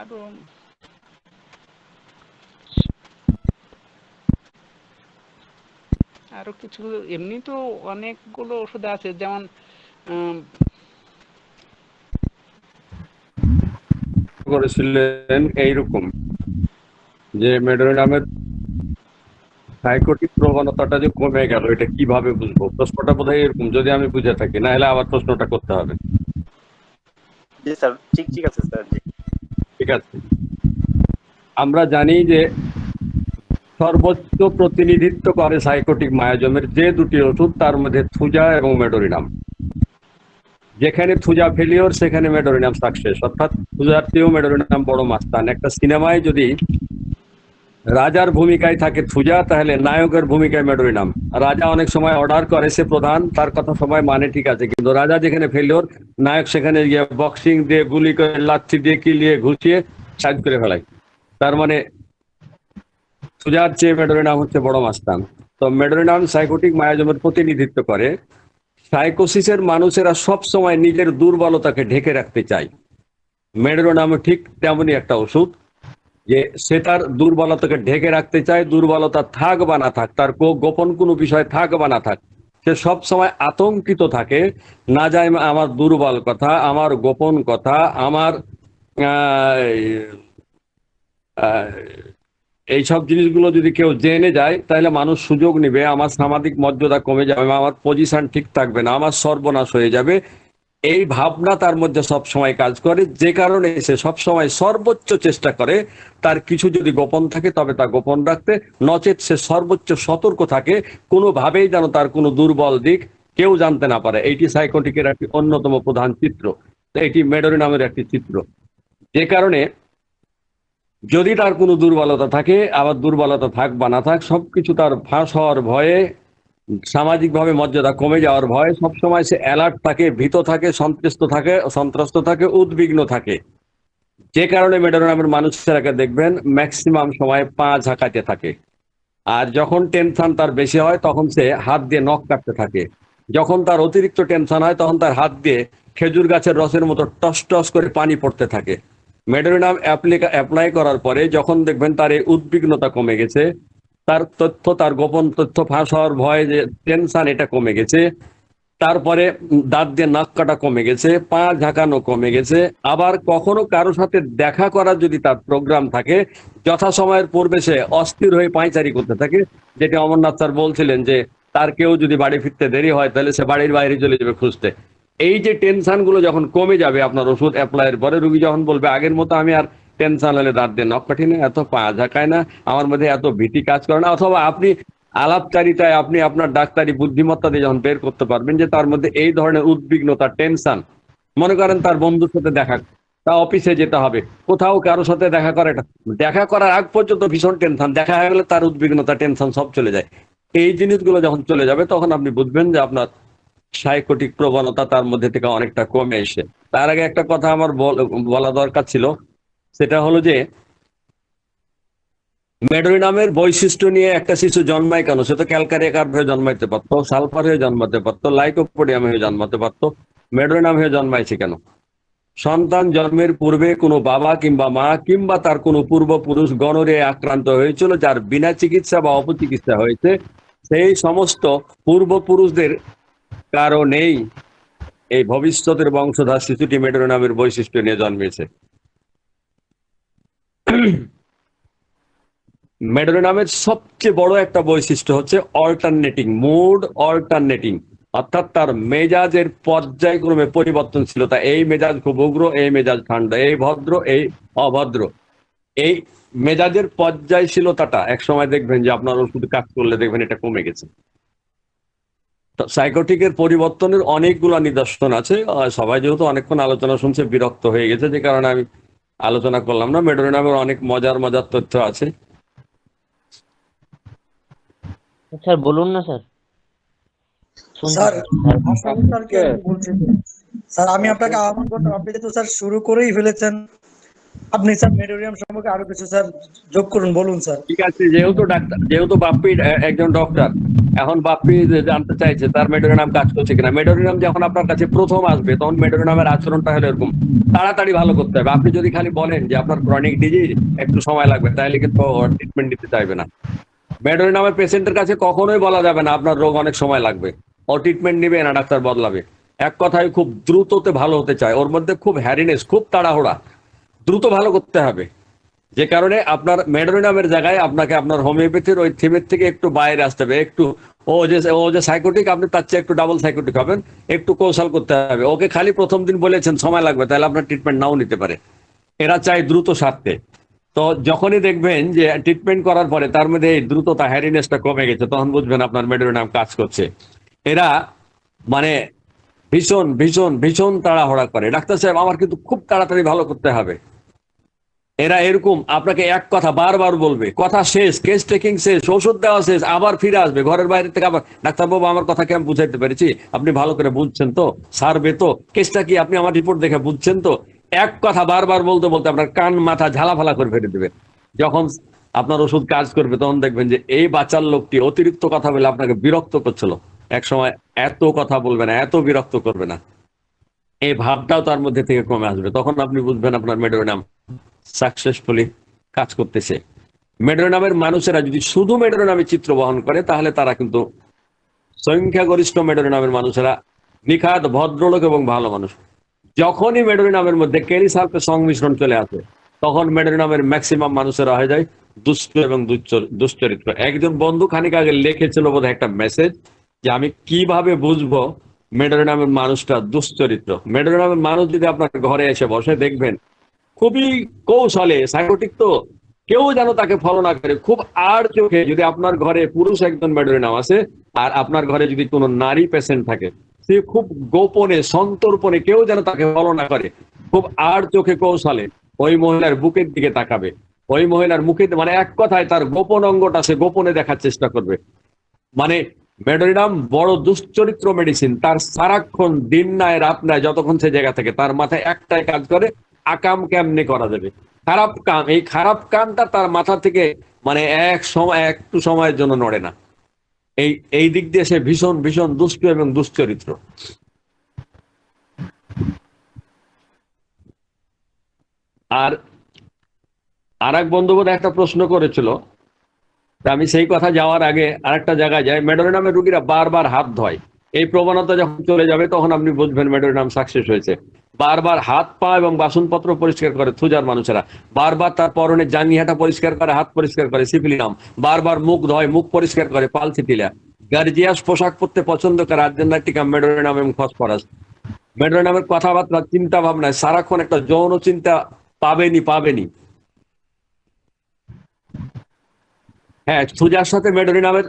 আরো আরো কিছু, এমনি তো অনেকগুলো ওষুধ আছে, যেমন করেছিলেন এইরকম যে মেডোরিনামের সাইকোটিক প্রবণতাটা যে কমে গেল, এটা কিভাবে বুঝবো? প্রশ্নটা বোধহয় এরকম, যদি আমি বুঝে থাকি, না হলে আবার প্রশ্নটা করতে হবে। জি স্যার, ঠিক আছে স্যার। জি, ঠিক আছে। আমরা জানি যে সর্বোচ্চ প্রতিনিধিত্ব করে সাইকোটিক মায়াজমের যে দুটি ওষুধ, তার মধ্যে থুজা এবং মেডোরিনাম। যেখানে থুজা ফেলিওর সেখানে মেডোরিনাম সাকসেস, অর্থাৎ থুজার চেয়েও মেডোরিনাম বড় মাস্তান। একটা সিনেমায় যদি রাজার ভূমিকায় থাকে থুজা, তাহলে নায়কের ভূমিকায় মেডোরিনাম। রাজা অনেক সময় অর্ডার করে, সে প্রধান, তার কথা সময় মানে, ঠিক আছে, কিন্তু রাজা যেখানে ফেলিওর, নায়ক সেখানে গিয়ে বক্সিং দিয়ে, গুলি করে, লাথি দিয়ে, কিলিয়ে, ঘুষিয়ে সাইজ করে ফেলায়। তার মানে থুজার চেয়ে মেডোরিনাম হচ্ছে বড় মাস্তান। তো মেডোরিনাম সাইকোটিক মায়াজমের প্রতিনিধিত্ব করে। সাইকোসিসের মানুষেরা সব সময় নিজের দুর্বলতাকে ঢেকে রাখতে চায়। মেডোরিনাম ঠিক তেমনই একটা ওষুধ, যে সে তার দুর্বলতাকে ঢেকে রাখতে চায়। দুর্বলতা থাক বা না থাক, তার গোপন কোনো বিষয় থাক বা না থাক, সে সব সময় আতঙ্কিত থাকে। না যায় আমার দুর্বল কথা, আমার গোপন কথা, আমার এইসব জিনিসগুলো যদি কেউ জেনে যায়, তাহলে মানুষ সুযোগ নিবে, আমার সামাজিক মর্যাদা কমে যাবে, আমার পজিশন ঠিক থাকবে না, আমার সর্বনাশ হয়ে যাবে। এই ভাবনা তার মধ্যে সব সময় কাজ করে, যে কারণে সে সব সময় সর্বোচ্চ চেষ্টা করে তার কিছু যদি গোপন থাকে তবে তা গোপন রাখতে, নচেত সে সর্বোচ্চ সতর্ক থাকে, কোনোভাবেই যেন তার কোনো দুর্বল দিক কেউ জানতে না পারে। এইটি সাইকোটিকের একটি অন্যতম প্রধান চিত্র, এটি মেডোরিনামের একটি চিত্র। যে কারণে যদি তার কোনো দুর্বলতা থাকে, আবার দুর্বলতা থাক বা না থাক, সবকিছু তার ফাঁস হওয়ার ভয়ে, সামাজিকভাবে মর্যাদা কমে যাওয়ার ভয়ে সবসময় সে অ্যালার্ট থাকে, ভীত থাকে, সন্ত্রস্ত থাকে, উদ্বিগ্ন থাকে। যে কারণে মেডোরি নামের মানুষেরাকে দেখবেন ম্যাক্সিমাম সময় পা ঝাঁকাতে থাকে। আর যখন টেনশন তার বেশি হয় তখন সে হাত দিয়ে নখ কাটতে থাকে। যখন তার অতিরিক্ত টেনশন হয় তখন তার হাত দিয়ে খেজুর গাছের রসের মতো টস টস করে পানি পড়তে থাকে। মেডোরি নাম অ্যাপ্লাই করার পরে যখন দেখবেন তার এই উদ্বিগ্নতা কমে গেছে, তার গোপন তথ্য ফাঁস হওয়ার ভয়, যে টেনশন, এটা কমে গেছে, তারপরে দাঁত দিয়ে নাক কাটা কমে গেছে, পা ঝাঁকানো কমে গেছে, আবার কখনো কারোর সাথে দেখা করার যদি তার প্রোগ্রাম থাকে, যথাসময়ের পূর্বে সে অস্থির হয়ে পায়চারি করতে থাকে। যেটা অমরনাথ স্যার বলছিলেন যে তার কেউ যদি বাড়ি ফিরতে দেরি হয় তাহলে সে বাড়ির বাইরে চলে যাবে খুঁজতে। এই যে টেনশন গুলো যখন কমে যাবে আপনার ওষুধ অ্যাপ্লাইয়ের পরে, রুগী যখন বলবে আগের মতো আমি আর টেনশন হলে দাঁত দিয়ে নখ কাটি না, এত পা ঝাঁকায় না, আমার মধ্যে এত ভীতি কাজ করে না, অথবা আপনি আলাপচারিতায় আপনি আপনার ডাক্তারি বুদ্ধিমত্তা দিয়ে যখন বের করতে পারবেন যে তার মধ্যে এই ধরনের উদ্বিগ্নতা, টেনশন, মনে করেন তার বন্ধুর সাথে দেখা, তা অফিসে যেতে হবে, কোথাও কারোর সাথে দেখা করার আগ পর্যন্ত ভীষণ টেনশন, দেখা হয়ে গেলে তার উদ্বিগ্নতা, টেনশন সব চলে যায়। এই জিনিসগুলো যখন চলে যাবে তখন আপনি বুঝবেন যে আপনার সাইকোটিক প্রবণতা তার মধ্যে থেকে অনেকটা কমে এসে। তার আগে একটা কথা আমার বলা দরকার ছিল, সেটা হলো যে মেডোরি নামের বৈশিষ্ট্য নিয়ে একটা শিশু জন্মায় কেন? সে তো ক্যালকারিয়া কার্ভ হয়ে জন্মাইতে পারতো, সালফার হয়ে জন্মাতে পারতো, লাইকোপোডিয়াম হয়ে জন্মাতে পারতো, মেডোরি নাম হয়ে জন্মাইছে কেন? সন্তান জন্মের পূর্বে কোনো বাবা কিংবা মা কিংবা তার কোনো পূর্বপুরুষ গনোরিয়ায় আক্রান্ত হয়েছিল, যার বিনা চিকিৎসা বা অপচিকিৎসা হয়েছে, সেই সমস্ত পূর্বপুরুষদের কারণেই এই ভবিষ্যতের বংশধর শিশুটি মেডোরি নামের বৈশিষ্ট্য নিয়ে জন্মেছে। মেডোরি নামের সবচেয়ে বড় একটা বৈশিষ্ট্য হচ্ছে অল্টারনেটিং মুড, অর্থাৎ তার মেজাজের পর্যায়ক্রমে পরিবর্তনশীলতা। এই মেজাজ খুব উগ্র, এই মেজাজ ঠান্ডা, এই ভদ্র, এই অভদ্র। এই মেজাজের পর্যায়শীলতাটা একসময় দেখবেন যে আপনার ওষুধ কাজ করলে দেখবেন এটা কমে গেছে। সাইকোটিকের পরিবর্তনের অনেকগুলো নিদর্শন আছে। সবাই যেহেতু অনেকক্ষণ আলোচনা শুনছে, বিরক্ত হয়ে গেছে, যে কারণে আমি আলোচনা করলাম না। মেডোরি নামের অনেক মজার তথ্য আছে। স্যার বলুন না স্যার। স্যার আশরাফুল স্যারকে বলছি। স্যার আমি আপনাকে আহ্বান করতাম, আপনি তো স্যার শুরু করেই ফেলেছেন, আপনি স্যার মেডোরি নাম সম্পর্কে আরো কিছু স্যার যোগ করুন, বলুন স্যার। ঠিক আছে, যেহেতু বাপ্পি একজন ডক্টর, এখন বাপ্পি জানতে চাইছে তার মেডোরি নাম কাজ করছে কিনা। মেডোরি নাম যখন আপনার কাছে প্রথম আসবে তখন মেডোরি নামের আচরণটা হলো এরকম, তাড়াতাড়ি ভালো করতে হবে। আপনি যদি খালি বলেন যে আপনার ক্রনিক ডিজিজ, একটু সময় লাগবে, তাহলে কিন্তু ট্রিটমেন্ট নিতে চাইবে না। মেডোরি নামের পেশেন্টের কাছে কখনোই বলা যাবে না আপনার রোগ অনেক সময় লাগবে, ও ট্রিটমেন্ট নিবে না, ডাক্তার বদলাবে। এক কথায় খুব দ্রুততে ভালো হতে চায়, ওর মধ্যে খুব হ্যারিনেস, খুব তাড়াহুড়া, দ্রুত ভালো করতে হবে। যে কারণে আপনার মেডোরি নামের জায়গায় আপনাকে আপনার হোমিওপ্যাথির ওই থিমের থেকে একটু বাইরে আসতে হবে। একটু ও যে সাইকোটিক, আপনি তার চেয়ে একটু ডাবল সাইকোটিক হবেন, একটু কৌশল করতে হবে। ওকে খালি প্রথম দিন বলেছেন সময় লাগবে, তাহলে আপনার ট্রিটমেন্ট নাও নিতে পারে। এরা চায় দ্রুত সারতে। তো যখনই দেখবেন যে ট্রিটমেন্ট করার পরে তার মধ্যে এই দ্রুততা, হ্যারিনেসটা কমে গেছে, তখন বুঝবেন আপনার মেডোরি নাম কাজ করছে। এরা মানে ভীষণ ভীষণ ভীষণ তাড়াহুড়া করে, ডাক্তার সাহেব আমার কিন্তু খুব তাড়াতাড়ি ভালো করতে হবে। এরা এরকম আপনাকে এক কথা বারবার বলবে, কথা শেষ, কেস টেকিং শেষ, ওষুধ দেওয়া শেষ, আবার ফিরে আসবে ঘরের বাইরে থেকে, আবার ডাক্তারবাবু আমার কথা কি আমি বুঝাইতে পেরেছি, আপনি ভালো করে বুঝছেন তো, সারবে তো, কেসটা কি আপনি আমার রিপোর্ট দেখে বুঝছেন তো। এক কথা বারবার বলতে বলতে আপনার কান মাথা ঝালাফালা করে ফেলে দেবে। যখন আপনার ওষুধ কাজ করবে তখন দেখবেন যে এই বাচ্চার লোকটি অতিরিক্ত কথা বলে আপনাকে বিরক্ত করছিল, এক সময় এত কথা বলবে না, এত বিরক্ত করবে না, এই ভাবটাও তার মধ্যে থেকে কমে আসবে। তখন আপনি বুঝবেন আপনার মেডোরি নাম সাকসেসফুলি কাজ করতেছে। মেডোরি নামের মানুষেরা যদি শুধু মেডোরি নামে চিত্র বহন করে, তাহলে তারা কিন্তু সংখ্যাগরিষ্ঠ মেডোরি নামের মানুষেরা নিখাত ভদ্রলোক এবং ভালো মানুষ। যখনই মেডোরি নামের মধ্যে কেরি সালফের সংমিশ্রণ চলে আসে, তখন মেডোরি নামের ম্যাক্সিমাম মানুষেরা হয়ে যায় দুষ্ট এবং দুশ্চরিত্র। একজন বন্ধু খানিক আগে লিখেছিল বোধহয় একটা মেসেজ, যে আমি কিভাবে বুঝবো মেডোরি নামের মানুষটা দুশ্চরিত্র। মেডোরি নামের মানুষ যদি আপনার ঘরে এসে বসে, দেখবেন খুবই কৌশলে, সাইকোটিক তো কেউ যেন তাকে ফলো না করে, খুব আর চোখে, যদি আপনার ঘরে পুরুষ একজন মেডোরি নাম আছে আর আপনার ঘরে যদি কোনো নারী পেশেন্ট থাকে, সে খুব গোপনে, সন্তর্পণে, কেউ যেন তাকে ফলো না করে, খুব আর চোখে কৌশলে ওই মহিলার বুকের দিকে তাকাবে, ওই মহিলার মুখে মানে এক কথায় তার গোপন অঙ্গটা সে গোপনে দেখার চেষ্টা করবে। মানে মেডোরিনাম বড় দুশ্চরিত্র মেডিসিন, তার সারাক্ষণ দিন নাই রাত নাই যতক্ষণ সে জায়গা থেকে তার মাথায় একটাই কাজ করে, আকাম কেমনে করা যাবে, খারাপ কাম। এই খারাপ কামটা তার মাথা থেকে মানে একটু সময়ের জন্য নড়ে না। এই দিক দিয়ে সে ভীষণ ভীষণ দুষ্ট এবং দুশ্চরিত্র। আর এক বন্ধুবোধ একটা প্রশ্ন করেছিল, আমি সেই কথা যাওয়ার আগে আরেকটা জায়গায় যাই। মেডোরিনামের রুগীরা বারবার হাত ধোয়, এই প্রবণতা যখন চলে যাবে তখন আপনি বুঝবেন মেডোরিনাম সাকসেস হয়েছে। বারবার হাত পা এবং বাসনপত্র পরিষ্কার করে থুজার মানুষেরা, বারবার তার পরনে জাঙ্গিহাটা পরিষ্কার করে, হাত পরিষ্কার করে সিফিলিনাম, বারবার মুখ ধোয়, মুখ পরিষ্কার করে পালসিটিলা, গার্জিয়াস পোশাক পরতে পছন্দ করে আর্জেন্টিকা, মেডোরিনাম এবং ফসফরাস। মেডোরিনামের কথাবার্তা চিন্তা ভাবনায় সারাক্ষণ একটা যৌন চিন্তা পাবেনি। হ্যাঁ, থুজার সাথে মেডোরিনামের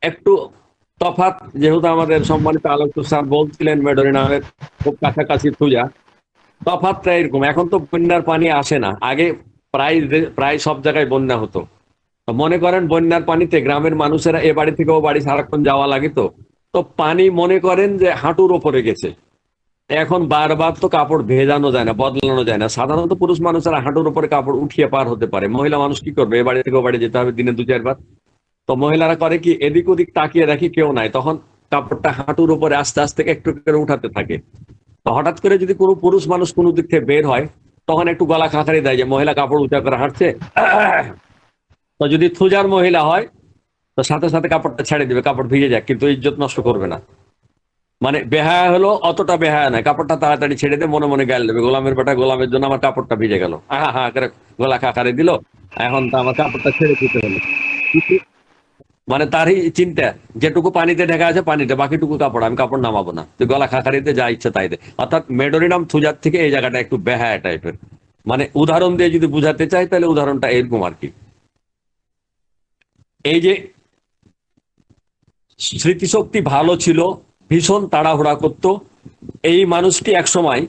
একটু তফাৎ, যেহেতু আমাদের সম্মানিত আলোচক স্যার বলছিলেন মেডোরিনামের খুব কাছাকাছি থুজা। তফাৎটা এরকম, এখন তো বন্যার পানি আসে না, আগে প্রায় সব জায়গায় বন্যা হতো। মনে করেন বন্যার পানিতে গ্রামের মানুষেরা এ বাড়ি থেকে ও বাড়ি সারাক্ষণ যাওয়া লাগে, তো পানি মনে করেন যে হাঁটুর ওপরে গেছে। এখন বারবার তো কাপড় ভেজানো যায় না, বদলানো যায় না। সাধারণত পুরুষ মানুষেরা হাঁটুর উপরে কাপড় উঠিয়ে পার হতে পারে, মহিলা মানুষ কি করবে, এ বাড়ি থেকে ও বাড়ি যেতে হবে দিনে 2-4 বার। তো মহিলারা করে কি, এদিক ওদিক তাকিয়ে দেখি কেউ নাই, তখন কাপড়টা হাঁটুর উপরে আস্তে আস্তে একটু করে উঠাতে থাকে। তো হঠাৎ করে যদি কোনো পুরুষ মানুষ কোনো দিক থেকে বের হয়, তখন একটু গলা খাঁকারি দেয় যে মহিলা কাপড় উঁচা করে হাঁটছে। তো যদি থুজার মহিলা হয় তো সাথে সাথে কাপড়টা ছেড়ে দিবে, কাপড় ভিজে যায়, কিন্তু ইজ্জত নষ্ট করবে না। মানে বেহায়া হলো, অতটা বেহায়া নয়, কাপড়টা তাড়াতাড়ি ছেড়ে দিয়ে মনে মনে গাল দেবে, গোলামের বেটা গোলামের জন্য আমার কাপড়টা ভিজে গেল, হা করে গলা খাকারে দিল, এখন তো আমার কাপড়টা ছেড়ে দিতে হলো। মানে তারই চিন্তা, যেটুকু পানিতে ঢেকা আছে পানিতে, বাকিটুকু কাপড়, আমি কাপড় নামাবো না, তুই গলা খাকারিতে যা ইচ্ছা তাই দে। অর্থাৎ মেডোরিনাম থুজার থেকে এই জায়গাটা একটু বেহায়া টাইপের। মানে উদাহরণ দিয়ে যদি বুঝাতে চাই তাহলে উদাহরণটা এরকম আর কি। এই যে স্মৃতিশক্তি ভালো ছিল, ভীষণ তাড়াহুড়া করত, এই মানুষটি একসময়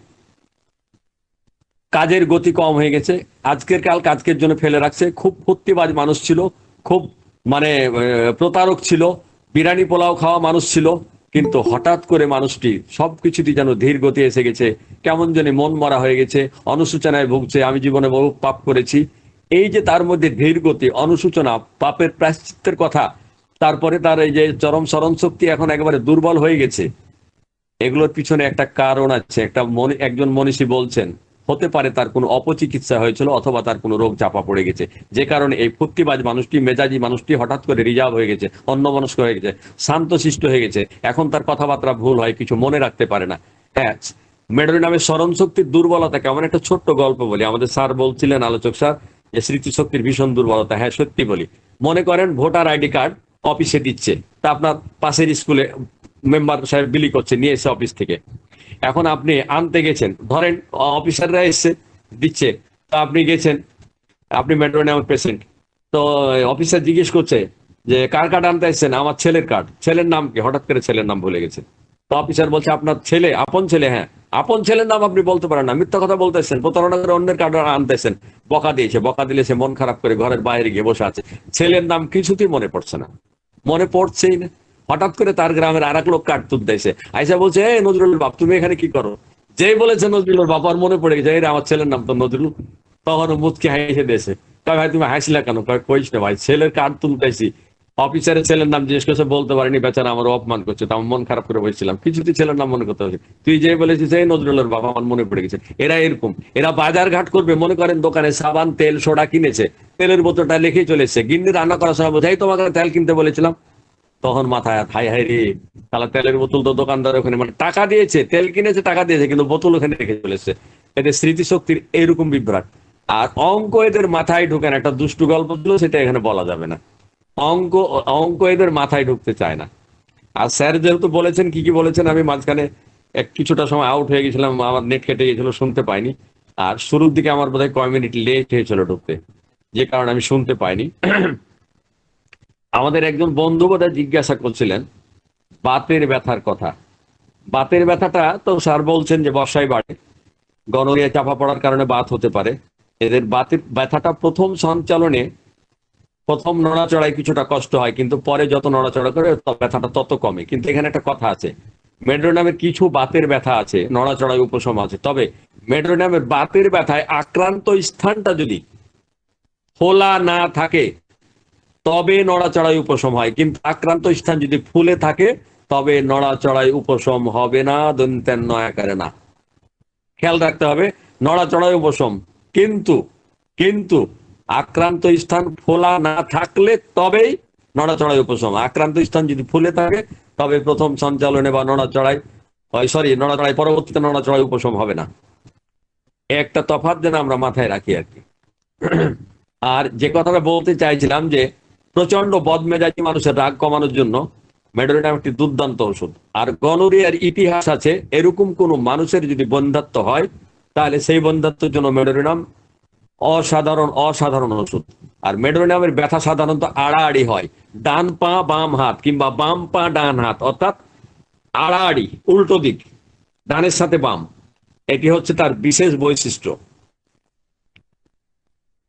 কাজের গতি কম হয়ে গেছে, আজকের কাল কাজকের জন্য ফেলে রাখছে। খুব ফুর্তিবাজ মানুষ ছিল, খুব মানে প্রতারক ছিল, বিরিয়ানি পোলাও খাওয়া মানুষ ছিল, কিন্তু হঠাৎ করে মানুষটি সবকিছুটি যেন ধীর গতি এসে গেছে, কেমন জানি মন মরা হয়ে গেছে, অনুশোচনায় ভুগছে, আমি জীবনে বহু পাপ করেছি। এই যে তার মধ্যে ধীর গতি, অনুশোচনা, পাপের প্রায়শ্চিত্তের কথা, তারপরে তার এই যে চরম স্মরণ শক্তি এখন একেবারে দুর্বল হয়ে গেছে, এগুলোর পিছনে একটা কারণ আছে। একজন মনীষী বলছেন, হতে পারে তার কোনো অপচিকিৎসা হয়েছিল অথবা তার কোনো রোগ চাপা পড়ে গেছে, যে কারণে এই ফুর্তিবাজ মানুষটি, মেজাজি মানুষটি হঠাৎ করে রিজার্ভ হয়ে গেছে, অন্যমনস্ক হয়ে গেছে, শান্তশিষ্ট হয়ে গেছে, এখন তার কথাবার্তা ভুল হয়, কিছু মনে রাখতে পারে না। হ্যাঁ, মেডোরিনামের স্মরণ শক্তির দুর্বলতা কেমন, একটা ছোট্ট গল্প বলি। আমাদের স্যার বলছিলেন, আলোচক স্যার, যে স্মৃতিশক্তির ভীষণ দুর্বলতা। হ্যাঁ, সত্যি বলি। মনে করেন ভোটার আইডি কার্ড অফিসে দিচ্ছে, তা আপনার পাশের স্কুলে মেম্বার সাহেব বিলি করছে, নিয়ে এসে অফিস থেকে, এখন আপনি আনতে গেছেন, ধরেন অফিসাররা এসে দিচ্ছে, তো আপনি গেছেন, আপনি মেডোরিনামের পেশেন্ট, তো অফিসার জিজ্ঞেস করছে যে কার কার্ড আনতে এসেছেন, আমার ছেলের কার্ড। ছেলের নাম কি? হঠাৎ করে ছেলের নাম ভুলে গেছে। তো অফিসার বলছে, আপনার ছেলে, আপন ছেলে? হ্যাঁ। আপন ছেলের নাম আপনি বলতে পারেন না, মিথ্যা কথা বলতেছেন, প্রতারণা করে অন্যের কার্ড আনতেছেন। বকা দিয়েছে, বকা দিলে সে মন খারাপ করে ঘরের বাইরে গিয়ে বসে আছে, ছেলের নাম কিছুতেই মনে পড়ছে না, মনে পড়ছেই না। হঠাৎ করে তার গ্রামের আর এক লোক কার্ড তুলতে এসে আইসা বলছে, এই নজরুল বাপ, তুমি এখানে কি করো? যেই বলেছে নজরুলের বাপ, আর মনে পড়ে গেছে, এই আমার ছেলের নাম তো নজরুল। তখন মুচকি হাসে দিয়েছে, কয় ভাই তুমি হাসিলা কেন? কইস না ভাই, ছেলের কার্ড তুলতেছি, অফিসারের ছেলের নাম জিজ্ঞেস করছে, বলতে পারিনি, বেচারা আমার অপমান করছে, তো আমার মন খারাপ করে বসছিলাম, কিছুতেই ছেলের নাম মনে করতে পারছি। তুই যে বলেছিস এই নজরুলের বাবা, আমার মনে পড়ে গেছে। এরা এরকম, এরা বাজার ঘাট করবে, মনে করেন দোকানে সাবান, তেল, সোডা কিনেছে, তেলের বোতলটা লিখে চলেছে, গিন্নি রান্না করার সময় বলছে, এই তোমাকে তেল কিনতে বলেছিলাম। তখন মাথায় হাই হাই রে, তাহলে তেলের বোতল তো দোকানদার ওখানে, মানে টাকা দিয়েছে, তেল কিনেছে, টাকা দিয়েছে, কিন্তু বোতল ওখানে রেখে চলেছে। এদের স্মৃতিশক্তির এরকম বিভ্রাট। আর অঙ্ক এদের মাথায় ঢুকে না, একটা দুষ্টু গল্প ছিল, সেটা এখানে বলা যাবে না। অঙ্ক এদের মাথায় ঢুকতে চায় না। আর স্যার যেহেতু বলেছেন, কি কি বলেছেন, আমি মাঝখানে কিছুটা সময় আউট হয়ে গেছিলাম, আমার নেট কেটে গেছিল, শুনতে পাইনি। আর শুরুর দিকে আমার বোধহয় কয় মিনিট লেট হয়েছিল ঢুকতে, যে কারণে আমি শুনতে পাইনি। আমাদের একজন বন্ধু বোধহয় জিজ্ঞাসা করছিলেন বাতের ব্যথার কথা। বাতের ব্যথাটা তো স্যার বলছেন যে বর্ষায় বাড়ে, গনোরিয়া চাপা পড়ার কারণে বাত হতে পারে। এদের বাতের ব্যথাটা প্রথম সঞ্চালনে, প্রথম নড়াচড়ায় কিছুটা কষ্ট হয়, কিন্তু পরে যত নড়াচড়া করে ব্যথাটা তত কমে। কিন্তু এখানে একটা কথা আছে, মেড্রোনামের কিছু বাতের ব্যথা আছে, নড়াচড়ায় উপশম আছে। তবে মেড্রোনামের বাতের ব্যথায় আক্রান্ত স্থানটা যদি ফোলা না থাকে তবে নড়াচড়ায় উপশম হয়, কিন্তু আক্রান্ত স্থান যদি ফুলে থাকে তবে নড়াচড়ায় উপশম হবে না, দন্তের নয় আকারে না। খেয়াল রাখতে হবে, নড়াচড়ায় উপশম, কিন্তু কিন্তু আক্রান্ত স্থান ফোলা না থাকলে তবেই নড়াচড়ায় উপশম। আক্রান্ত স্থান যদি ফুলে থাকে তবে প্রথম সঞ্চালনে বা নড়াচড়ায় নড়াচড়ায় পরবর্তীতে নড়াচড়ায় উপশম হবে না। একটা তফাৎ যেন আমরা মাথায় রাখি আর কি। আর যে কথাটা বলতে চাইছিলাম যে প্রচন্ড বদমেজাজি মানুষের রাগ কমানোর জন্য মেডোরিনাম একটি দুর্দান্ত ওষুধ। আর গনোরিয়ার ইতিহাস আছে, এরকম কোন মানুষের যদি বন্ধ্যাত্ব হয় তাহলে সেই বন্ধ্যাত্বের জন্য মেডোরিনাম অসাধারণ ওষুধ। আর মেডোরিনামের ব্যথা সাধারণত আড়াআড়ি হয়, ডান পা বাম হাত কিংবা বাম পা ডান হাত, অর্থাৎ আড়াআড়ি, উল্টো দিক, ডানের সাথে বাম। এটি হচ্ছে তার বিশেষ বৈশিষ্ট্য।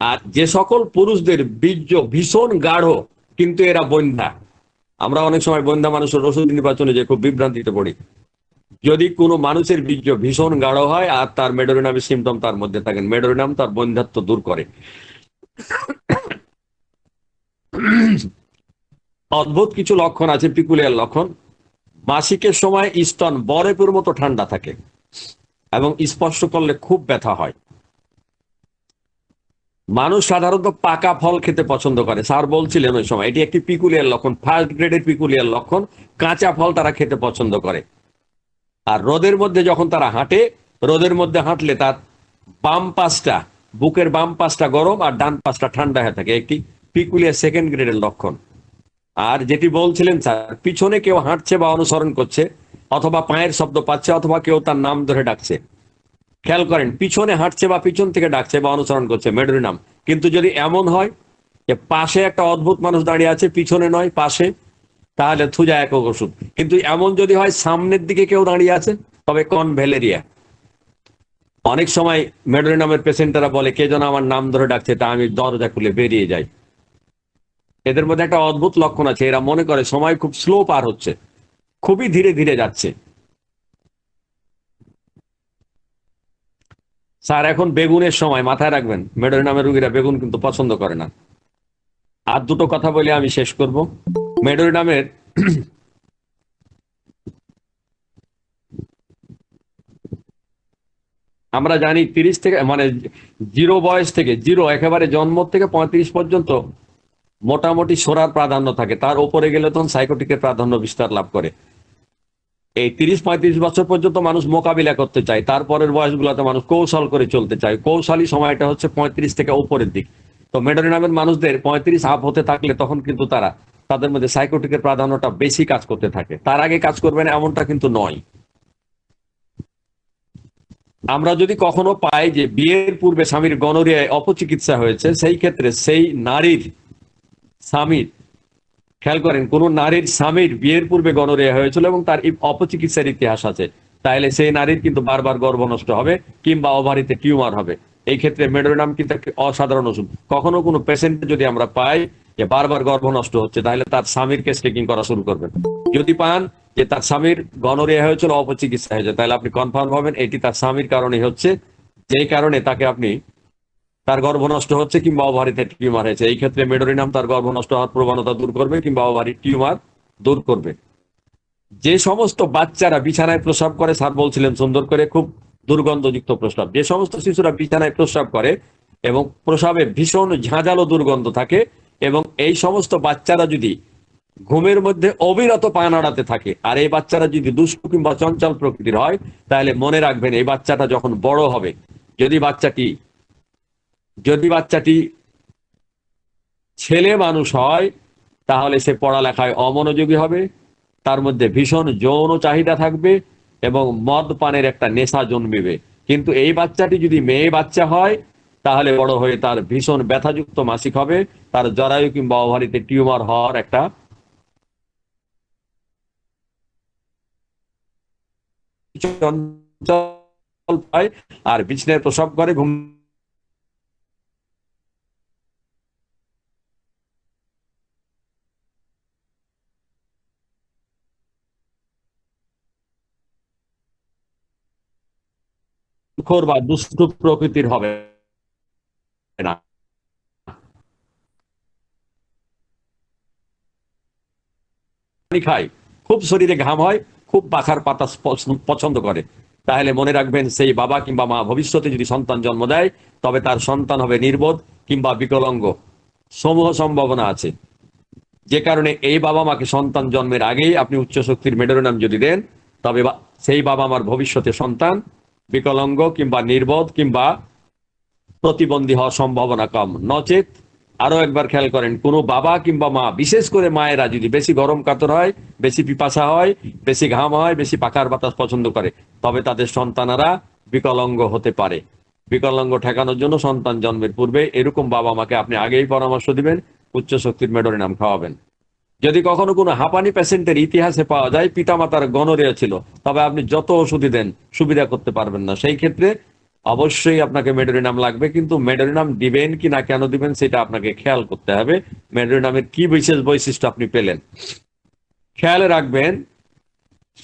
আর যে সকল পুরুষদের বীর্য ভীষণ গাঢ় কিন্তু এরা বন্ধ্যা, আমরা অনেক সময় বন্ধ্যা মানুষের ওষুধ নির্বাচনে যে খুব বিভ্রান্তিতে পড়ি। যদি কোনো মানুষের বীর্য ভীষণ গাঢ় হয় আর তার মেডোরিনামের সিমটম তার মধ্যে থাকেন, মেডোরিনাম তার বন্ধ্যাত্ব দূর করে। অদ্ভুত কিছু লক্ষণ আছে, পিকুলিয়ার লক্ষণ। মাসিকের সময় স্তন বরফের মতো ঠান্ডা থাকে এবং স্পর্শ করলে খুব ব্যথা হয়। মানুষ সাধারণত পাকা ফল খেতে পছন্দ করে, স্যার বলছিলেন ওই সময়, এটি একটি পিকুলিয়ার লক্ষণ, ফার্স্ট গ্রেডের পিকুলিয়ার লক্ষণ। কাঁচা ফল তারা খেতে পছন্দ করে। আর রোদের মধ্যে যখন তারা হাঁটে, রোদের মধ্যে হাঁটলে তার বাম পাশটা, বুকের বাম পাশটা গরম আর ডান পাশটা ঠান্ডা হয়ে থাকে, একটি পিকুলিয়ার সেকেন্ড গ্রেডের লক্ষণ। আর যেটি বলছিলেন স্যার, পিছনে কেউ হাঁটছে বা অনুসরণ করছে, অথবা পায়ের শব্দ পাচ্ছে, অথবা কেউ তার নাম ধরে ডাকছে, খেয়াল করেন, পিছনে হাঁটছে বা পিছন থেকে ডাকছে বা অনুসরণ করছে, মেডোরিনাম। কিন্তু যদি এমন হয় যে পাশে একটা অদ্ভুত মানুষ দাঁড়িয়ে আছে, পিছনে নয় পাশে, তাহলে থুজা একক ওষুধ। কিন্তু এমন যদি হয় সামনের দিকে কেউ দাঁড়িয়ে আছে, তবে কনভ্যালেরিয়া। অনেক সময় মেডোরিনামের পেশেন্টরা বলে কে যেন আমার নাম ধরে ডাকছে, তা আমি দরজা খুলে বেরিয়ে যাই। এদের মধ্যে একটা অদ্ভুত লক্ষণ আছে, এরা মনে করে সময় খুব স্লো পার হচ্ছে, খুবই ধীরে ধীরে যাচ্ছে। স্যার এখন বেগুনের সময়, মাথায় রাখবেন, মেডোরিনামের রোগীরা বেগুন কিন্তু পছন্দ করে না। আর দুটো কথা বলে আমি শেষ করব। মেডোরিনামের আমরা জানি 30 থেকে, মানে জিরো বয়স থেকে, জিরো একেবারে জন্ম থেকে 35 পর্যন্ত মোটামুটি সোরার প্রাধান্য থাকে, তার উপরে গেলে তখন সাইকোটিকের প্রাধান্য বিস্তার লাভ করে। এই 30-35 বছর পর্যন্ত মানুষ মোকাবিলা করতে চায়, তারপরের বয়সগুলোতে মানুষ কৌশল করে চলতে চায়। কৌশলী সময়টা হচ্ছে 35 থেকে উপরের দিক। তো মেডোরিনামের মানুষদের 35 আপ হতে থাকলে তখন কিন্তু তাদের মধ্যে সাইকোটিকের প্রাধান্যটা বেশি কাজ করতে থাকে। তার আগে কাজ করবে না এমনটা কিন্তু নয়। আমরা যদি কখনো পাই যে বিয়ের পূর্বে স্বামীর গনোরিয়ায় অপচিকিৎসা হয়েছে, সেই ক্ষেত্রে সেই নারীর স্বামীর, খেয়াল করেন, কোন নারীর স্বামীর বিয়ের পূর্বে গনোরিয়া হয়েছিল এবং তার অপচিকিৎসার ইতিহাস আছে, তাহলে সেই নারীর কিন্তু বারবার গর্ভ নষ্ট হবে কিংবা ওভারিতে টিউমার হবে। এই ক্ষেত্রে মেডোরিনাম কিন্তু একটি অসাধারণ ওষুধ। কখনো কোনো পেশেন্ট যদি আমরা পাই যে বারবার গর্ভ নষ্ট হচ্ছে, তাহলে তার স্বামীর কেস টেকিং করা শুরু করবেন। যদি পান যে তার স্বামীর গনোরিয়া হয়েছিল, অপচিকিৎসা হয়েছে, তাহলে আপনি কনফার্ম হবেন এটি তার স্বামীর কারণে হচ্ছে, যেই কারণে তাকে তার গর্ভ নষ্ট হচ্ছে কিংবা ওভারিতে টিউমার হয়েছে। এই ক্ষেত্রে মেডোরিনাম তার গর্ভ নষ্ট হওয়ার প্রবণতা দূর করবে কিংবা ওভারি টিউমার দূর করবে। যে সমস্ত বাচ্চারা বিছানায় প্রস্রাব করে, স্যার বলছিলেন সুন্দর করে, খুব দুর্গন্ধযুক্ত প্রস্রাব, যে সমস্ত শিশুরা বিছানায় প্রস্রাব করে এবং প্রস্রাবে ভীষণ ঝাঁঝালো দুর্গন্ধ থাকে, এবং এই সমস্ত বাচ্চারা যদি ঘুমের মধ্যে অবিরত পা নাড়াতে থাকে, আর এই বাচ্চারা যদি দুষ্টু কিংবা চঞ্চল প্রকৃতির হয়, তাহলে মনে রাখবেন এই বাচ্চাটা যখন বড় হবে, যদি বাচ্চাটি ছেলে মানুষ হয়, তাহলে সে পড়ালেখায় অমনোযোগী হবে, তার মধ্যে ভীষণ যৌন চাহিদা থাকবে এবং মদ পানের একটা নেশা জন্মিবে। কিন্তু এই বাচ্চাটি যদি মেয়ে বাচ্চা হয়, তাহলে বড় হয়ে তার ভীষণ ব্যথাযুক্ত মাসিক হবে, তার জরায়ু কিংবা ওভারিতে টিউমার হওয়ার একটা চঞ্চল পায়, আর বিছানায় প্রসব করে, ঘুম খোর বা দুষ্টু প্রকৃতির হবে না। পানি খায়, খুব শরীরে ঘাম হয়, খুব পাখার পাতা পছন্দ করে, তাহলে মনে রাখবেন সেই বাবা কিংবা মা ভবিষ্যতে যদি সন্তান জন্ম দেয় তবে তার সন্তান হবে নির্বোধ কিংবা বিকলাঙ্গ, সমূহ সম্ভাবনা আছে। যে কারণে এই বাবা মাকে সন্তান জন্মের আগেই আপনি উচ্চ শক্তির মেডের নাম যদি দেন তবে সেই বাবা মার ভবিষ্যতে সন্তান বিকলাঙ্গ কিংবা নির্বোধ কিংবা প্রতিবন্ধী হওয়ার সম্ভাবনা কম। নচেত আরো একবার খেয়াল করেন, কোনো বাবা কিংবা মা, বিশেষ করে মায়েরা যদি বেশি গরম কাতর হয়, বেশি পিপাসা হয়, বেশি ঘাম হয়, বেশি পাখার বাতাস পছন্দ করে, তবে তাদের সন্তানেরা বিকলাঙ্গ হতে পারে। বিকলাঙ্গ ঠেকানোর জন্য সন্তান জন্মের পূর্বে এরকম বাবা মাকে আপনি আগেই পরামর্শ দিবেন, উচ্চ শক্তির মেডের নাম খাওয়াবেন। যদি কখনো কোনো হাঁপানি পেশেন্টের ইতিহাসে পাওয়া যায় পিতামাতার গনোরিয়া ছিল, তবে আপনি যত ওষুধই দেন সুবিধা করতে পারবেন না। সেই ক্ষেত্রে অবশ্যই আপনাকে মেডোরিনাম লাগবে, কিন্তু মেডোরিনাম দিবেন কি না, কেন দিবেন, সেটা আপনাকে খেয়াল করতে হবে। মেডোরিনামের কি বিশেষ বৈশিষ্ট্য আপনি পেলেন খেয়াল রাখবেন।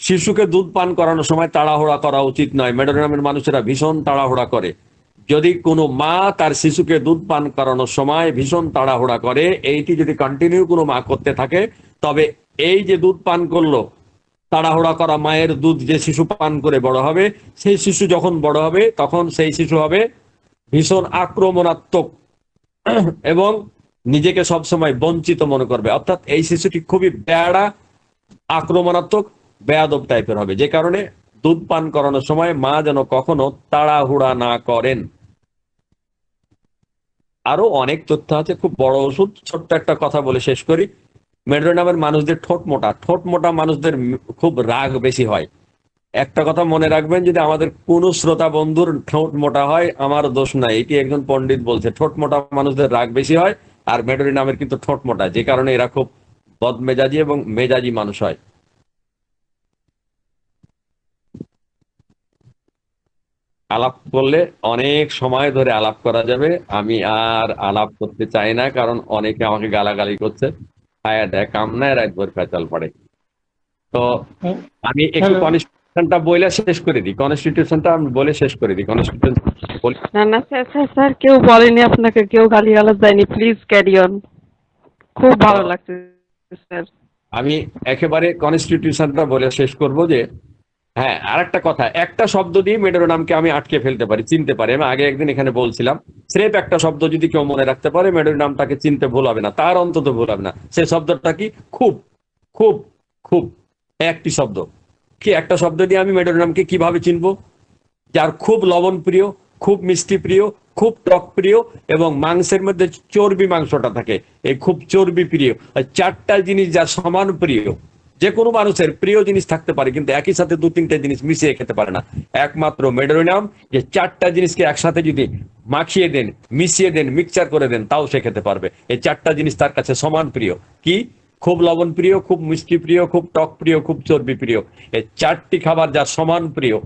শিশুকে দুধ পান করানোর সময় তাড়াহুড়া করা উচিত নয়। মেডোরিনামের মানুষেরা ভীষণ তাড়াহুড়া করে। যদি কোনো মা তার শিশুকে দুধ পান করানোর সময় ভীষণ তাড়াহুড়া করে, এইটি যদি কন্টিনিউ কোনো মা করতে থাকে, তবে এই যে দুধ পান করলো, তাড়াহুড়া করা মায়ের দুধ যে শিশু পান করে বড় হবে, সেই শিশু যখন বড় হবে তখন সেই শিশু হবে ভীষণ আক্রমণাত্মক এবং নিজেকে সবসময় বঞ্চিত মনে করবে। অর্থাৎ এই শিশুটি খুবই বেয়াড়া, আক্রমণাত্মক, বেয়াদব টাইপের হবে। যে কারণে দুধ পান করানোর সময় মা যেন কখনো তাড়াহুড়া না করেন। আরো অনেক তথ্য আছে, খুব বড় ওষুধ। ছোট্ট একটা কথা বলে শেষ করি। মেডোরিনামের মানুষদের ঠোঁট মোটা মানুষদের খুব রাগ বেশি হয়। একটা কথা মনে রাখবেন, যদি আমাদের কোন শ্রোতা বন্ধুর ঠোঁট মোটা হয়, আমার দোষ নাই, এটি একজন পণ্ডিত বলছে। ঠোঁট মোটা মানুষদের রাগ বেশি হয়, আর মেডোরিনামের কিন্তু ঠোঁট মোটা, যে কারণে এরা খুব বদমেজাজি এবং মেজাজি মানুষ হয়। আলাপ করলে অনেক সময় ধরে আলাপ করা যাবে, আমি আর আলাপ করতে চাই না, কারণ অনেকে আমাকে গালাগালি করছে। আয়া দেখ কামনায় রাতভর পেঁচাল পড়ে। তো আমি একটু কনস্টিটিউশনটা বলে শেষ করে দিই। কনস্টিটিউশনটা আমি বলে শেষ করে দিই। কনস্টিটিউশন না না স্যার স্যার স্যার কেউ বলেনি আপনাকে, কেউ গালিগালাজ দেয়নি, প্লিজ ক্যারি অন। খুব ভালো লাগছে স্যার। আমি একেবারে কনস্টিটিউশনটা বলে শেষ করব যে, হ্যাঁ, আর একটা কথা, একটা শব্দ দিয়ে মেডের নামকে আমি আটকে ফেলতে পারি, চিনতে পারি। আমি আগে একদিন এখানে বলছিলাম, স্রেফ একটা শব্দ যদি কেউ মনে রাখতে পারে মেডের নামটাকে চিনতে ভুল হবে না, তার অন্তত ভুল হবে না। সেই শব্দটা কি? খুব। খুব খুব একটি শব্দ। কি একটা শব্দ দিয়ে আমি মেডের নামকে কিভাবে চিনবো? যার খুব লবণ প্রিয়, খুব মিষ্টি প্রিয়, খুব টক প্রিয় এবং মাংসের মধ্যে চর্বি মাংসটা থাকে, এই খুব চর্বি প্রিয়। চারটা জিনিস যার সমান প্রিয়। যে কোনো মানুষের প্রিয় জিনিস থাকতে পারে, কিন্তু একই সাথে দু তিনটে জিনিস মিশিয়ে খেতে পারে না। একমাত্র মেডোরিনাম যে চারটা জিনিসকে একসাথে যদি মাখিয়ে দেন, মিশিয়ে দেন, মিক্সচার করে দেন, তাও সে খেতে পারবে। এই চারটা জিনিস তার কাছে সমান প্রিয়। কি? খুব লবণ প্রিয়, খুব মিষ্টি প্রিয়, খুব টক প্রিয়, খুব চর্বি প্রিয়। এই চারটি খাবার যার সমান প্রিয়,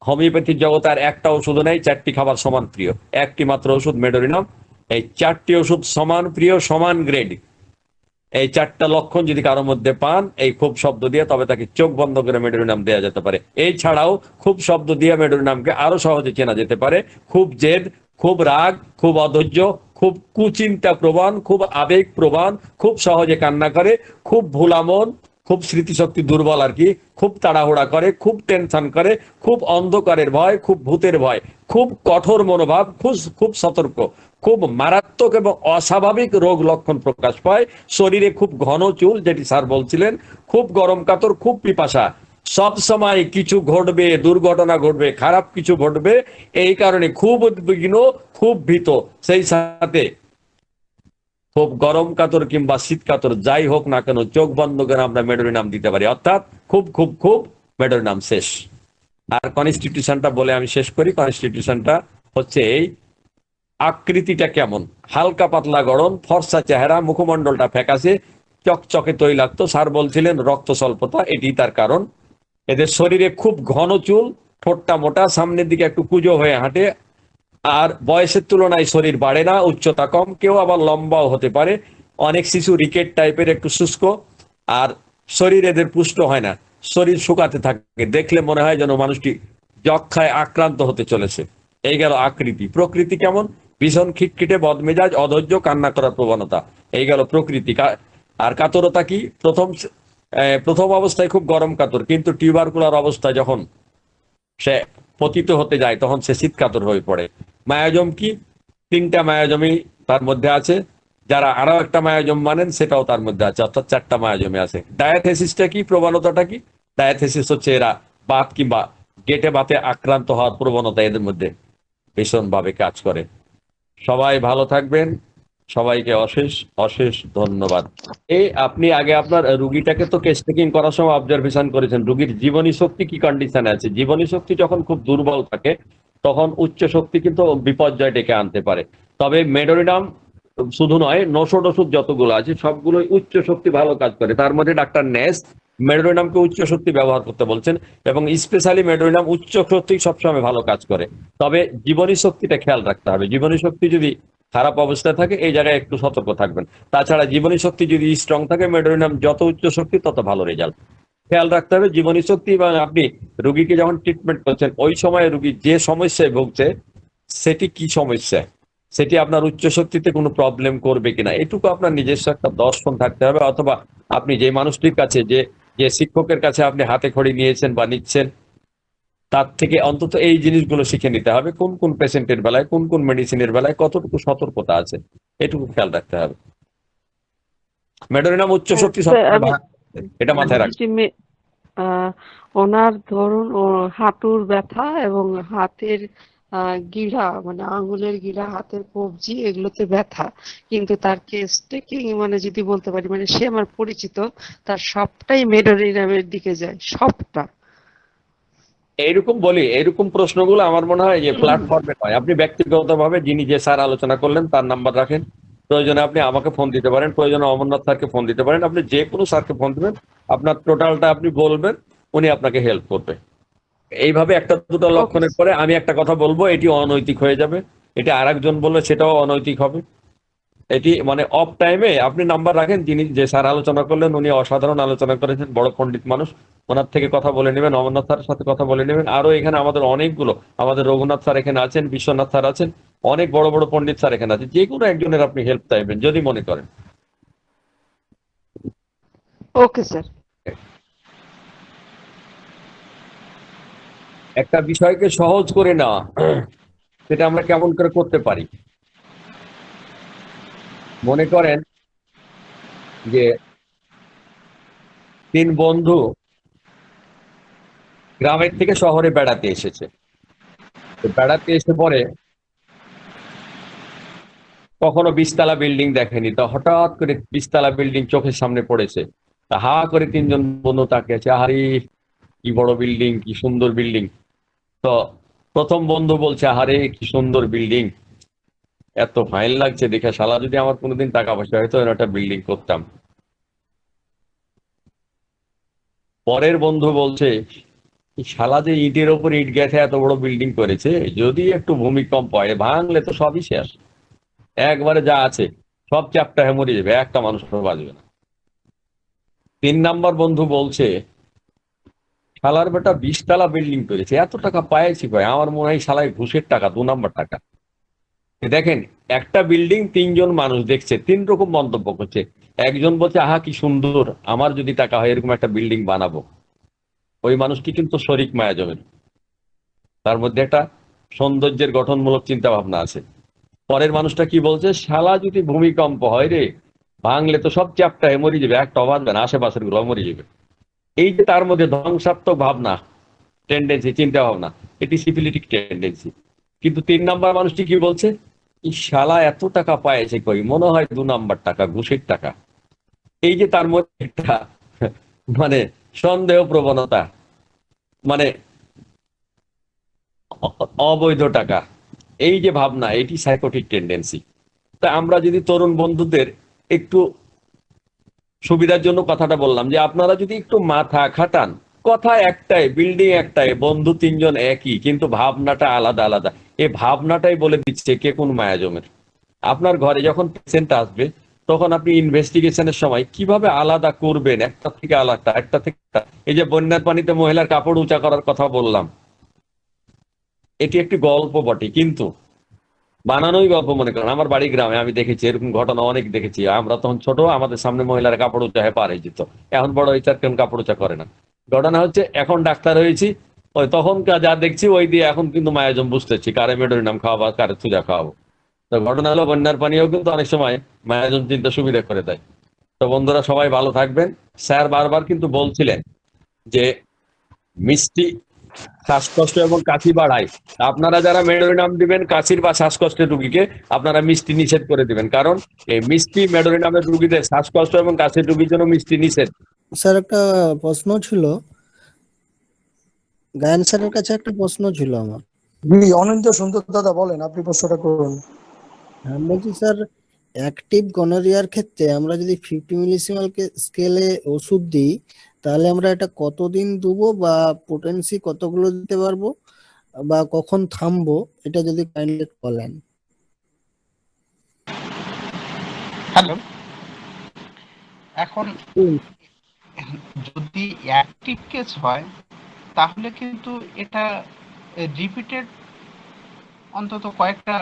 হোমিওপ্যাথির জগতে আর একটা ওষুধ নেই চারটি খাবার সমান প্রিয়, একটি মাত্র ওষুধ মেডোরিনাম। এই চারটি ওষুধ সমান প্রিয়, সমান গ্রেড। এই চারটা লক্ষণ যদি কারোর মধ্যে পান এই খুব শব্দ দিয়ে, তবে তাকে চোখ বন্ধ করে মেডোরিনাম দেওয়া যেতে পারে। এই ছাড়াও খুব শব্দ দিয়ে মেডোরিনামকে আরো সহজে চেনা যেতে পারে। খুব জেদ, খুব রাগ, খুব অধৈর্য, খুব কুচিন্তা প্রবণ, খুব আবেগ প্রবণ, খুব সহজে কান্না করে, খুব ভোলামন, খুব স্মৃতিশক্তি দুর্বল আর কি, খুব তাড়াহুড়া করে, খুব টেনশন করে, খুব অন্ধকারের ভয়, খুব ভূতের ভয়, খুব কঠোর মনোভাব, খুব সতর্ক, খুব মারাত্মক এবং অস্বাভাবিক রোগ লক্ষণ প্রকাশ পায়, শরীরে খুব ঘন চুল, যেটি স্যার বলছিলেন, খুব গরম কাতর, খুব পিপাসা, সব সময় কিছু ঘটবে, দুর্ঘটনা ঘটবে, খারাপ কিছু ঘটবে, এই কারণে খুব উদ্বিগ্ন, খুব ভীত, সেই সাথে খুব গরম কাতর কিংবা শীত কাতর, যাই হোক না কেন চোখ বন্ধ করে আমরা মেডোরিনাম দিতে পারি। অর্থাৎ খুব খুব খুব মেডোরিনাম শেষ। আর কনস্টিটিউশনটা বলে আমি শেষ করি। কনস্টিটিউশনটা হচ্ছে এই, আকৃতিটা কেমন? হালকা পাতলা গড়ন, ফর্সা চেহারা, মুখমণ্ডলটা ফ্যাকাশে, চকচকে তৈলাক্ত। স্যার বলছিলেন রক্ত স্বল্পতা, এটি তার কারণ। এদের শরীরে খুব ঘন চুল, ঠোঁটটা মোটা, সামনের দিকে একটু কুঁজো হয়ে হাঁটে, আর বয়সের তুলনায় শরীর বাড়ে না, উচ্চতা কম, কেউ আবার লম্বাও হতে পারে। অনেক শিশু রিকেট টাইপের, একটু শুষ্ক, আর শরীর এদের পুষ্ট হয় না, শরীর শুকাতে থাকে, দেখলে মনে হয় যেন মানুষটি যক্ষায় আক্রান্ত হতে চলেছে। এই গেল আকৃতি। প্রকৃতি কেমন? ভীষণ খিটখিটে, বদমেজাজ, অধৈর্য, কান্না করার প্রবণতা। এই গেল প্রকৃতি। আর কাতরতা কি? প্রথম অবস্থায় খুব গরম কাতর, কিন্তু টিউবারকুলার অবস্থায় যখন সে পতিত হতে যায় তখন সে শীতকাতর হয়ে পড়ে। মায়াজম কি? 3টা মায়াজমই তার মধ্যে আছে। যারা আরো একটা মায়াজম মানেন সেটাও তার মধ্যে আছে, অর্থাৎ 4টা মায়াজমে আছে। ডায়াথেসিসটা কি? প্রবণতাটা কি? ডায়াথেসিস হচ্ছে এরা বাত কিংবা গেটে বাতে আক্রান্ত হওয়ার প্রবণতা এদের মধ্যে ভীষণভাবে কাজ করে। সবাই ভালো থাকবেন। সবাইকে অশেষ অশেষ ধন্যবাদ। আপনি আগে আপনার রুগীটাকে তো কেস টেকিং করার সময় অবজারভেশন করেছেন, রুগীর জীবনী শক্তি কি কন্ডিশনে আছে। জীবনী শক্তি যখন খুব দুর্বল থাকে তখন উচ্চ শক্তি কিন্তু বিপর্যয় ডেকে আনতে পারে। তবে মেডোরিনাম শুধু নয়, নশো ওষুধ যতগুলো আছে সবগুলোই উচ্চ শক্তি ভালো কাজ করে। তার মধ্যে ডাক্তার নেস মেডোরিনামকে উচ্চ শক্তি ব্যবহার করতে বলছেন, এবং স্পেশালি মেডোরিনাম উচ্চ শক্তি সবসময় ভালো কাজ করে। তবে জীবনী শক্তিটা খেয়াল রাখতে হবে। জীবনী শক্তি যদি খারাপ অবস্থায় থাকে এই জায়গায় একটু সতর্ক থাকবেন। তাছাড়া জীবনী শক্তি যদি স্ট্রং থাকে মেডোরিনাম যত উচ্চ শক্তি তত ভালো রেজাল্ট। খেয়াল রাখতে হবে জীবনী শক্তি। এবং আপনি রুগীকে যখন ট্রিটমেন্ট করছেন ওই সময় রুগী যে সমস্যায় ভুগছে সেটি কি সমস্যা, সেটি আপনার উচ্চ শক্তিতে কোনো প্রবলেম করবে কিনা, এটুকু আপনার নিজস্ব একটা দর্শন থাকতে হবে। অথবা আপনি যে মানুষটির কাছে যে শিক্ষকের কাছে আপনি হাতে খড়ি নিয়েছেন বা নিচ্ছেন তার থেকে অন্তত এই জিনিসগুলো শিখে নিতে হবে। কোন কোন পেশেন্টের বেলায় কোন কোন মেডিসিনের বেলায় কতটুকু সতর্কতা আছে এটুকু খেয়াল রাখতে হবে। মেডোরিনাম উচ্চ শক্তি এটা মাথায় রাখবেন। ওনার ধরুন ও হাঁটুর ব্যথা এবং হাতের গিরা মানে আঙ্গুলের গিরা, হাতের কবজি, এগুলোতে ব্যথা, কিন্তু তার কেস টেকিং মানে যদি বলতে পারি মানে সে আমার পরিচিত, তার সবটাই মেডোরিনামের দিকে যায়, সবটা। এইরকম বলি, এইরকম প্রশ্নগুলো আমার মনে হয় যে প্ল্যাটফর্মে হয়। আপনি ব্যক্তিগতভাবে যিনি যে স্যার আলোচনা করলেন তার নাম্বার রাখেন, প্রয়োজনে আপনি আমাকে ফোন দিতে পারেন, প্রয়োজনে অমরনাথ স্যারকে ফোন দিতে পারেন। আপনি যে কোনো স্যারকে ফোন দিবেন, আপনার টোটালটা আপনি বলবেন, উনি আপনাকে হেল্প করবে। এইভাবে একটা দুটো লক্ষণের পরে আমি একটা কথা বলবো, এটি অনৈতিক হয়ে যাবে। এটি আরেকজন বললে সেটাও অনৈতিক হবে। এটি মানে অফ টাইমে আপনি নাম্বার রাখেন, যিনি যে স্যার আলোচনা করলেন উনি অসাধারণ আলোচনা করেছেন, বড় পণ্ডিত মানুষ, ওনার থেকে কথা বলে নেবেন, অমরনাথ স্যারের সাথে কথা বলে নেবেন। আরো এখানে আমাদের অনেকগুলো, আমাদের রঘুনাথ স্যার এখানে আছেন, বিশ্বনাথ স্যার আছেন, অনেক বড় বড় পণ্ডিত স্যার এখানে আছে। যে কোনো একজনের আপনি হেল্প চাইবেন যদি মনে করেন। Okay sir. একটা বিষয়কে সহজ করে নেওয়া, সেটা আমরা কেমন করে করতে পারি? মনে করেন যে 3 বন্ধু গ্রামের থেকে শহরে বেড়াতে এসেছে। বেড়াতে এসে পরে কখনো 20 তলা বিল্ডিং দেখেনি, তো হঠাৎ করে 20 তলা বিল্ডিং চোখের সামনে পড়েছে। তা হা করে 3জন বন্ধু তাকে আছে, আরে কি বড় বিল্ডিং, কি সুন্দর বিল্ডিং। তো প্রথম বন্ধু বলছে, আরে কি সুন্দর বিল্ডিং, এত ফাইন লাগছে দেখে, শালা যদি আমার কোনোদিন টাকা পয়সা হয়তো একটা বিল্ডিং করতাম। পরের বন্ধু বলছে, শালা যে ইটের ওপর ইট গেছে এত বড় বিল্ডিং করেছে, যদি একটু ভূমিকম্প হয় ভাঙলে তো সবই শেষ, একবারে যা আছে সব চ্যাপ্টা হয়ে মরে যাবে, একটা মানুষ বাঁচবে না। 3 নম্বর বন্ধু বলছে, শালার বেটা 20 তলা বিল্ডিং করেছে, এত টাকা পাইছি ভাই, আমার মনে হয় শালায় ঘুষের টাকা, 2 নম্বর টাকা। দেখেন, একটা বিল্ডিং 3জন মানুষ দেখছে, 3 রকম মন্তব্য করছে। একজন বলছে, আহা কি সুন্দর, আমার যদি টাকা হয় এরকম একটা বিল্ডিং বানাবো। ওই মানুষটি কিন্তু শরিক মায়াজমের, তার মধ্যে একটা সৌন্দর্যের গঠনমূলক চিন্তা ভাবনা আছে। পরের মানুষটা কি বলছে, শালা যদি ভূমিকম্প হয় রে, ভাঙলে তো সব চ্যাপ্টা হয়ে মরে যাবে, একটা বাঁচবে না, আশেপাশের গুলো মরে যাবে। এই যে তার মধ্যে ধ্বংসাত্মক ভাবনা, টেন্ডেন্সি, চিন্তা ভাবনা, এটি সিফিলিটিক টেন্ডেন্সি। কিন্তু 3 নম্বর মানুষটি কি বলছে, শালা এত টাকা পাইছে কই, মনে হয় 2 নম্বর টাকা, ঘুষের টাকা। এই যে তার মধ্যে একটা মানে সন্দেহ প্রবণতা, মানে অবৈধ টাকা, এই যে ভাবনা, এটি সাইকোটিক টেন্ডেন্সি। তা আমরা যদি তরুণ বন্ধুদের একটু সুবিধার জন্য কথাটা বললাম যে আপনারা যদি একটু মাথা খাটান, কথা একটাই, বিল্ডিং একটাই, বন্ধু 3জন একই, কিন্তু ভাবনাটা আলাদা আলাদা। এই ভাবনাটাই বলে দিচ্ছে কে কোন মায়াজমের। আপনার ঘরে যখন পেশেন্ট আসবে তখন আপনি ইনভেস্টিগেশনের সময় কিভাবে আলাদা করবেন একটা থেকে আলাদা, একটা থেকে। এই যে বন্যার পানিতে মহিলার কাপড় উঁচা করার কথা বললাম, এটি একটি গল্প বটে, কিন্তু বানানোই গল্প মনে করেন। আমার বাড়ি গ্রামে, আমি দেখেছি এরকম ঘটনা অনেক দেখেছি। আমরা তখন ছোট, আমাদের সামনে মহিলারা কাপড় উঁচা হয়ে পার হয়ে যেত। এখন বড় হয়েছে আর কেউ কাপড় উঁচা করে না। ঘটনা হচ্ছে এখন ডাক্তার হয়েছি, ওই তখন যা দেখছি ওই দিয়ে এখন কিন্তু মায়াজম বুঝতেছি কারে মেডোরিনাম খাওয়াবো কারে থুজা খাওয়াবো। তো ঘটনা হলো বন্যার পানিও কিন্তু অনেক সময় মায়াজম চিন্তা সুবিধা করে দেয়। তো বন্ধুরা সবাই ভালো থাকবেন। স্যার বারবার কিন্তু বলছিলেন যে মিষ্টি শ্বাসকষ্ট এবং কাশি বাড়ায়। আপনারা যারা মেডোরিনাম দিবেন কাশির বা শ্বাসকষ্টের রুগীকে, আপনারা মিষ্টি নিষেধ করে দিবেন, কারণ এই মিষ্টি মেডোরিনামের রুগীদের শ্বাসকষ্ট এবং কাশির রুগীর জন্য মিষ্টি নিষেধ। স্যার একটা প্রশ্ন ছিল, গায়ন স্যারের কাছে একটা প্রশ্ন ছিল আমার। জি, অনিন্দ্য সুন্দর দাদা বলেন, আপনি প্রশ্নটা করুন। আমি বলছি স্যার, অ্যাক্টিভ গনোরিয়ার ক্ষেত্রে আমরা যদি 50 মিলিসিমাল স্কেলে ওষুধ দিই, তাহলে আমরা এটা কতদিন দেবো বা পোটেন্সি কতগুলো দিতে পারবো বা কখন থামবো, এটা যদি কাইন্ডলি বলেন। হ্যালো, এখন যদি অ্যাক্টিভ কেস হয় তাহলে কিন্তু এটা রিপিটেড অন্তত কয়েকটা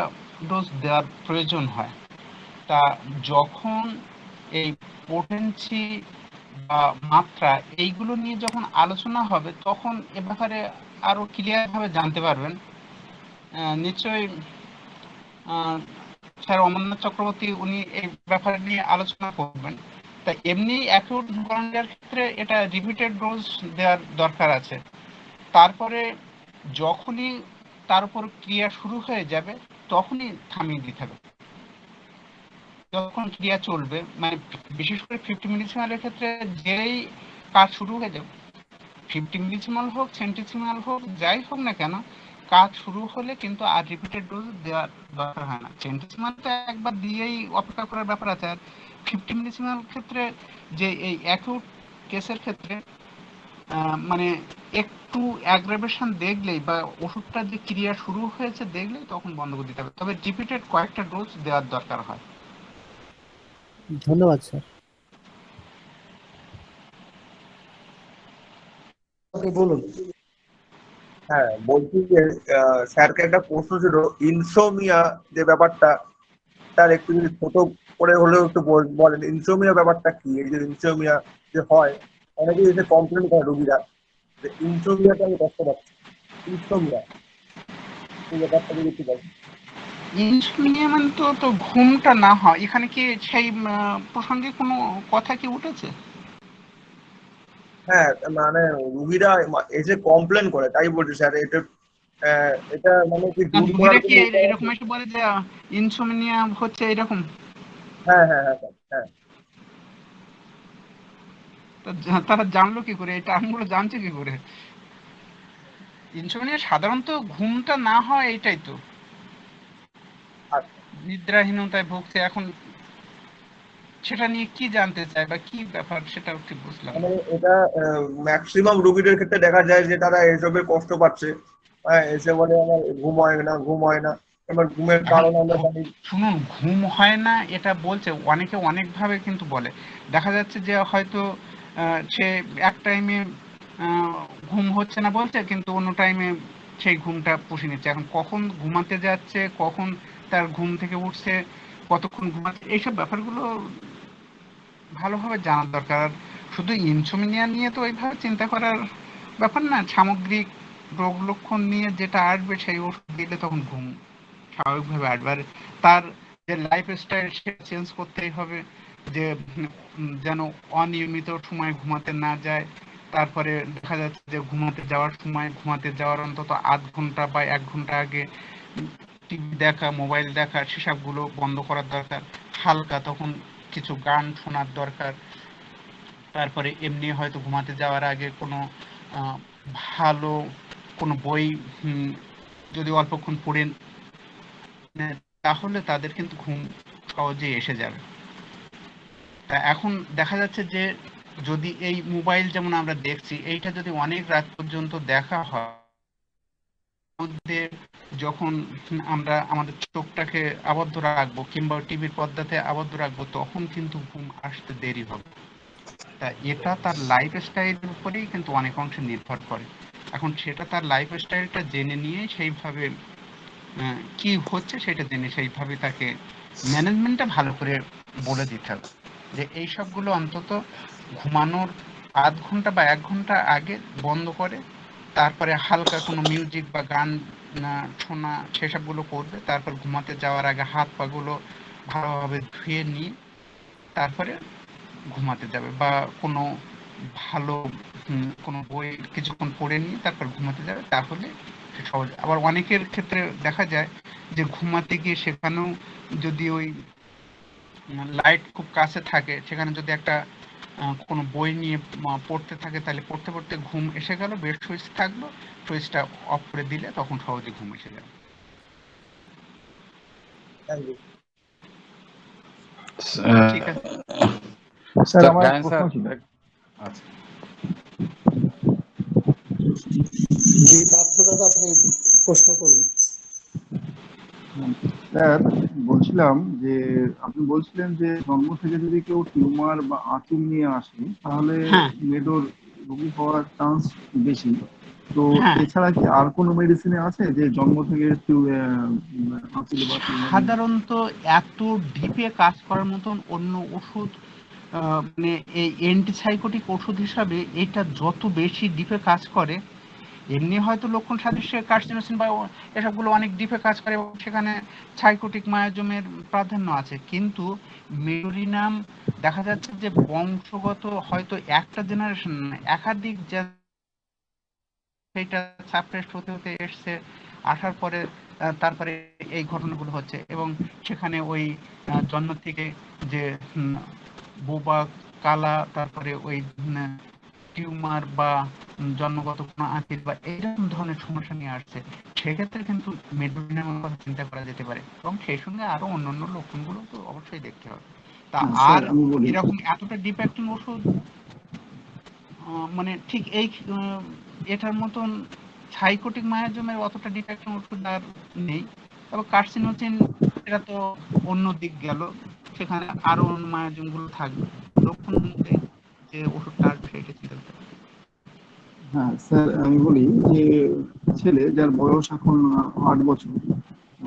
ডোজ দেওয়ার প্রয়োজন হয়। তা যখন এই পোটেন্সি বা মাত্রা এইগুলো নিয়ে যখন আলোচনা হবে তখন এ ব্যাপারে আরো ক্লিয়ার ভাবে জানতে পারবেন। নিশ্চয়ই স্যার অমরনাথ চক্রবর্তী উনি এই ব্যাপারে নিয়ে আলোচনা করবেন। তা এমনি অ্যাকিউট গনোরিয়ার ক্ষেত্রে এটা রিপিটেড ডোজ দেওয়ার দরকার আছে। তারপরে যখনই তার উপর ক্রিয়া শুরু হয়ে যাবে তখনই থামিয়ে দিতে হবে। যখন ক্রিয়া চলবে, মানে বিশেষ করে 50 মিলিসিমালের ক্ষেত্রে যেই কাজ শুরু হয়ে যাবে, 50 মিলিসিমাল হোক সেন্টিসিমাল হোক যাই হোক না কেন, কাজ শুরু হলে কিন্তু আর রিপিটেড ডোজ দেওয়ার দরকার হয় না। সেন্টিসিমাল তো একবার দিয়েই অপেক্ষা করার ব্যাপার আছে। আর 50 মিলিসিমাল ক্ষেত্রে যে এই অ্যাকিউট কেসের ক্ষেত্রে মানে একটু অ্যাগ্রাভেশন দেখলেই বা ওষুধটা যে ক্রিয়া শুরু হয়েছে দেখলেই তখন বন্ধ করে দিতে হবে, তবে রিপিটেড কয়েকটা ডোজ দেওয়ার দরকার হয়। ধন্যবাদ স্যার। আপনি বলুন। হ্যাঁ, বলছি যে স্যারকে একটা প্রশ্ন ছিল, ইনসোমিয়া যে ব্যাপারটা, তার একটু যদি ছোট করে হলেও একটু বলেন ইনসোমিয়া ব্যাপারটা কি। এই যে ইনসোমিয়া যে হয়, অনেকেই এসে কমপ্লেন করে রোগীরা যে ইনসোমিয়াটা আমি কষ্ট পাচ্ছি। ইনসোমিয়া এই ব্যাপারটা যদি একটু বলেন। ইনসোমনিয়া মানে তো ঘুমটা না হয়, এখানে কি সেই প্রসঙ্গে কোনো কথা কি উঠেছে? হ্যাঁ, মানে রুগীরা এসে কমপ্লেন করে, তাই বলছি স্যার। এটা মানে কি দূর করার রোগীরা কি কোনো উপায় এরকম আছে? এসে বলে যে ইনসোমনিয়া হচ্ছে এরকম? হ্যাঁ হ্যাঁ হ্যাঁ স্যার, হ্যাঁ। তারা জানলো কি করে? এটা আমগুলো জানছে কি করে? ইনসোমনিয়া সাধারণত ঘুমটা না হয়, এইটাই তো আচ্ছা, নিদ্রাহীনতায় ভুগছে। এখন সেটা নিয়ে কি জানতে চায় বা কি ব্যাপার সেটা ঠিক বুঝলাম না। মানে এটা ম্যাক্সিমাম রুগীদের ক্ষেত্রে দেখা যায় যে তারা এসবের কষ্ট পাচ্ছে। হ্যাঁ, এসে বলে আমার ঘুম হয় না, ঘুম হয় না। এবার ঘুমের এখন কারণ আমরা জানি। শুনুন, ঘুম হয় না এটা বলছে অনেকে অনেকভাবে কিন্তু বলে। দেখা যাচ্ছে যে হয়তো সে এক টাইমে ঘুম হচ্ছে না বলছে, কিন্তু অন্য টাইমে সেই ঘুমটা পুষে নিচ্ছে। এখন কখন ঘুমাতে যাচ্ছে, কখন তার ঘুম থেকে উঠছে, কতক্ষণ ঘুমাচ্ছে, এইসব ব্যাপারগুলো ভালোভাবে জানার দরকার। আর শুধু ইনসোমনিয়া নিয়ে তো ওইভাবে চিন্তা করার ব্যাপার না। সামগ্রিক রোগ লক্ষণ নিয়ে যেটা আসবে সেই ওষুধ দিলে তখন ঘুম স্বাভাবিকভাবে আসবে। আর তার যে লাইফ স্টাইল সেটা চেঞ্জ করতেই হবে, যে যেন অনিয়মিত সময় ঘুমাতে না যায়। তারপরে দেখা যাচ্ছে যে ঘুমাতে যাওয়ার অন্তত আধ ঘন্টা বা 1 ঘন্টা আগে টিভি দেখা, মোবাইল দেখা, সেসবগুলো বন্ধ করার দরকার। হালকা তখন কিছু গান শোনার দরকার। তারপরে এমনি হয়তো ঘুমাতে যাওয়ার আগে কোনো ভালো কোনো বই যদি অল্পক্ষণ পড়েন, তাহলে তাদের কিন্তু ঘুম সহজেই এসে যাবে। তা এখন দেখা যাচ্ছে যে যদি এই মোবাইল যেমন আমরা দেখছি, এইটা যদি অনেক রাত পর্যন্ত দেখা হয়, মধ্যে যখন আমরা আমাদের চোখটাকে আবদ্ধ রাখবো কিংবা টিভির পর্দাতে আবদ্ধ রাখবো, তখন কিন্তু ঘুম আসতে দেরি হবে। তা এটা তার লাইফ স্টাইলের উপরেই কিন্তু অনেক অংশে নির্ভর করে। এখন সেটা তার লাইফস্টাইলটা জেনে নিয়ে সেইভাবে কি হচ্ছে সেটা জেনে সেইভাবে তাকে ম্যানেজমেন্টটা ভালো করে বলে দিতে হবে যে এই সবগুলো অন্তত ঘুমানোর আধ ঘন্টা বা 1 ঘন্টা আগে বন্ধ করে তারপরে হালকা কোনো মিউজিক বা গান শোনা সেসবগুলো করবে। তারপর ঘুমাতে যাওয়ার আগে হাত পাগুলো ভালোভাবে ধুয়ে নিয়ে তারপরে ঘুমাতে যাবে, বা কোনো ভালো কোনো বই কিছুক্ষণ পড়ে নিয়ে তারপর ঘুমাতে যাবে, তাহলে সে সহজ। আবার অনেকের ক্ষেত্রে দেখা যায় যে ঘুমাতে গিয়ে সেখানেও যদি ওই লাইট খুব কাছে থাকে, সেখানে যদি একটা কোনো বই নিয়ে পড়তে থাকে, তাহলে পড়তে পড়তে ঘুম এসে গেল, বেড সুইচ থাকলো, সুইচটা অফ করে দিলে তখন সহজে ঘুম এসে যাবে। ঠিক আছে স্যার, আমার প্রশ্ন ছিল। আচ্ছা, জি পার্থ দাদা, আপনি প্রশ্ন করুন। স্যার বলছিলাম যে আপনি বলছিলেন যে জন্ম থেকে যদি কেউ টিউমার বা আঁচল নিয়ে আসে তাহলে হ্যাঁ মেডোর রোগী হওয়ার চান্স বেশি। তো হ্যাঁ এছাড়া কি আর কোনো মেডিসিনে আছে যে জন্ম থেকে আঁচল বা টিউমার নিয়ে? সাধারণত এত ডিপে কাজ করার মতন অন্য ওষুধ মানে এই অ্যান্টিসাইকোটিক ওষুধ হিসাবে এটা যত বেশি ডিপে কাজ করে, এমনি হয়তো লক্ষণ সাদৃশ্যে কার্সিনোসিন বা এসবগুলো অনেক ডিপে কাজ করে এবং সেখানে সাইকোটিক মায়োজমের প্রাধান্য আছে, কিন্তু মেডোরিনাম দেখা যাচ্ছে যে বংশগত হয়তো একটা জেনারেশন একাধিক সেটা সাপ্রেসড হতে হতে এসছে, আসার পরে তারপরে এই ঘটনাগুলো হচ্ছে। এবং সেখানে ওই জন্ম থেকে যে বোবা কালা, তারপরে ওই টিউমার বা জন্মগত কোনো আঁকিল বা এইরকম ধরনের সমস্যা নিয়ে আসছে, সেক্ষেত্রে কিন্তু মেডোরিনামের কথা চিন্তা করা যেতে পারে, এবং সেই সঙ্গে আরো অন্যান্য লক্ষণগুলো তো অবশ্যই দেখতে হবে। তা স্যার আর আমি বলি, এরকম এতটা ডিফেক্টিং ওষুধ মানে ঠিক এই এটার মতন সাইকোটিক মায়াজমের অতটা ডিফেক্টিং ওষুধ আর নেই। তবে কার্সিনোসিন এটা তো অন্য দিক গেল, সেখানে আরো অন্য মায়াজম গুলো থাকবে, লক্ষণ অনুযায়ী যে ওষুধটা আসবে সেটা চিন্তা করতে হবে। হ্যাঁ স্যার আমি বলি যে ছেলে যার বয়স এখন 8 বছর,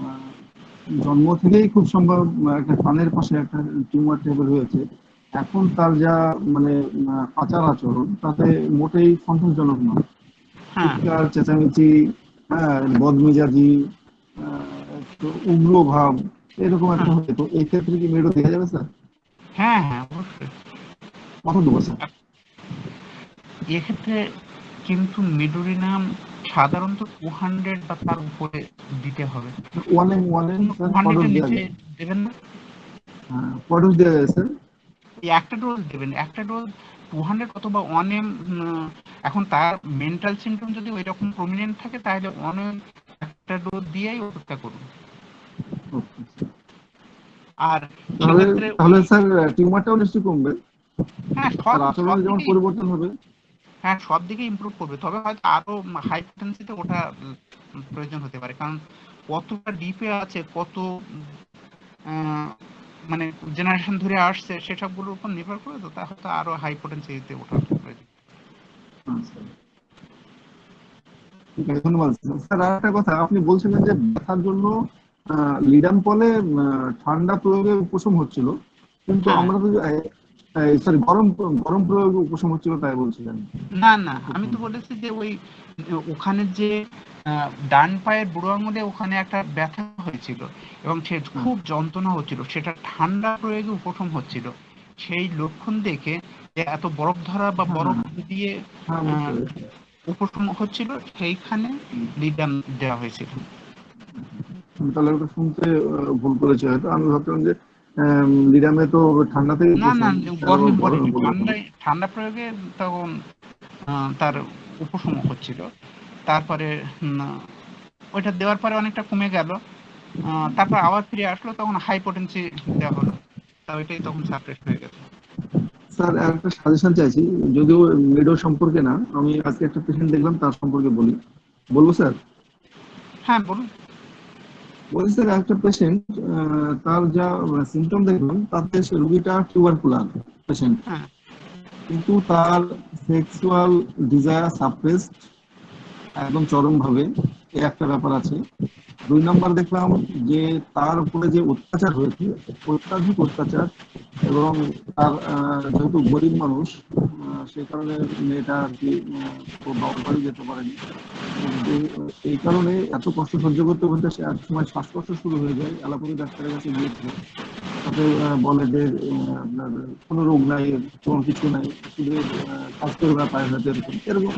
আহ, জন্ম থেকেই খুব সম্ভব একটা কানের পাশে একটা টিউমার টাইপের হয়েছে। এখন তার যা মানে আচার আচরণ তাতে মোটেই সন্তোষজনক নয়। হ্যাঁ চিৎকার চেঁচামেচি, হ্যাঁ বদমেজাজি, একটু উগ্র ভাব, এরকম একটা হয়ে, তো এই ক্ষেত্রে কি মেয়েটা দেখা যাবে স্যার? হ্যাঁ হ্যাঁ অবশ্যই। কত দেবো স্যার? এক্ষেত্রে কিন্তু মেডোরিনাম সাধারণত 200 বা তার উপরে দিতে হবে। ওয়ান স্যার, 200 এর দেওয়া নিচে যায়? দেবেন না। হ্যাঁ, ডোজ দেওয়া যায় স্যার? একটা ডোজ দেবেন, একটা ডোজ 200 অথবা 1M। এখন তার মেন্টাল সিমটম যদি ওই রকম প্রমিনেন্ট থাকে তাহলে 1M একটা ডোজ দিয়েই অপেক্ষা করুন। আর তাহলে সেক্ষেত্রে তাহলে স্যার টিউমারটাও নিশ্চয়ই কমবে, হ্যাঁ আর আচরণে যেমন পরিবর্তন হবে। হ্যাঁ সব দিকে ইমপ্রুভ করবে, তবে হয়তো আরো হাই পটেন্সিতে ওটা প্রয়োজন হতে পারে, কারণ কতটা ডিপে আছে, কত মানে জেনারেশন ধরে আসছে সেসবগুলোর উপর নির্ভর করে, তো তা হয়তো আরো হাই পটেন্সিতে ওঠার প্রয়োজন। ঠিক আছে, ধন্যবাদ স্যার। আর একটা কথা, আপনি বলছিলেন যে ব্যথার জন্য লিডাম্পলে ঠান্ডা প্রয়োগে উপশম হচ্ছিল, কিন্তু হ্যাঁ। আমরা তো সরি গরম গরম প্রয়োগে উপশম হচ্ছিল তাই বলছিলেন। না না, আমি তো বলেছি যে ওই ওখানে যে ডান পায়ের বুড়ো আঙুলে ওখানে একটা ব্যথা হয়েছিল এবং সে খুব যন্ত্রণা হচ্ছিল, সেটা ঠান্ডা প্রয়োগে উপশম হচ্ছিল। সেই লক্ষণ দেখে যে এত বরফ ধরা বা বরফ দিয়ে উপশম হচ্ছিল, সেইখানে লিডাম দেওয়া হয়েছিল। তাহলে ওটা শুনতে ভুল করেছে হয়তো, আমি ভাবতাম যে লিডামে তো ঠান্ডাতেই না না, গরমে বলেনি। ঠান্ডা প্রয়োগে তখন তার উপশম হচ্ছিল। তারপরে ওইটা দেওয়ার পরে অনেকটা কমে গেল, তারপর আবার ফিরে আসলো, তখন হাই পটেন্সি দেওয়া হলো, তা ওইটাই তখন সাপ্রেস হয়ে গেছে। স্যার একটা সাজেশন চাইছি, যদিও মেডো সম্পর্কে না, আমি আজকে একটা পেশেন্ট দেখলাম তার সম্পর্কে বলবো স্যার? হ্যাঁ বলুন। বলছি স্যার, একটা পেশেন্ট তার যা সিমটম দেখলাম তাতে রোগীটা টিউবারকুলার পেশেন্ট, কিন্তু তার সেক্সুয়াল ডিজায়ার সাপ্রেসড একদম চরম ভাবে, এই একটা ব্যাপার আছে। 2 নাম্বার দেখলাম যে তার উপরে যে অত্যাচার হয়েছে, অত্যাধিক অত্যাচার, এবং তার যেহেতু গরিব মানুষ, সেই কারণে মেয়েটা আর কি ও বাবার বাড়ি যেতে পারেনি। এই কারণে এত কষ্ট সহ্য করতে করতে সে এক সময় শ্বাসকষ্ট শুরু হয়ে যায়। অ্যালোপ্যাথি ডাক্তারের কাছে গিয়েছিল, তাতে বলে যে আপনার কোনো রোগ নাই, কোনো কিছু নাই, শুধু কাজ করবে পায়ে হাতে, এরকম এরকম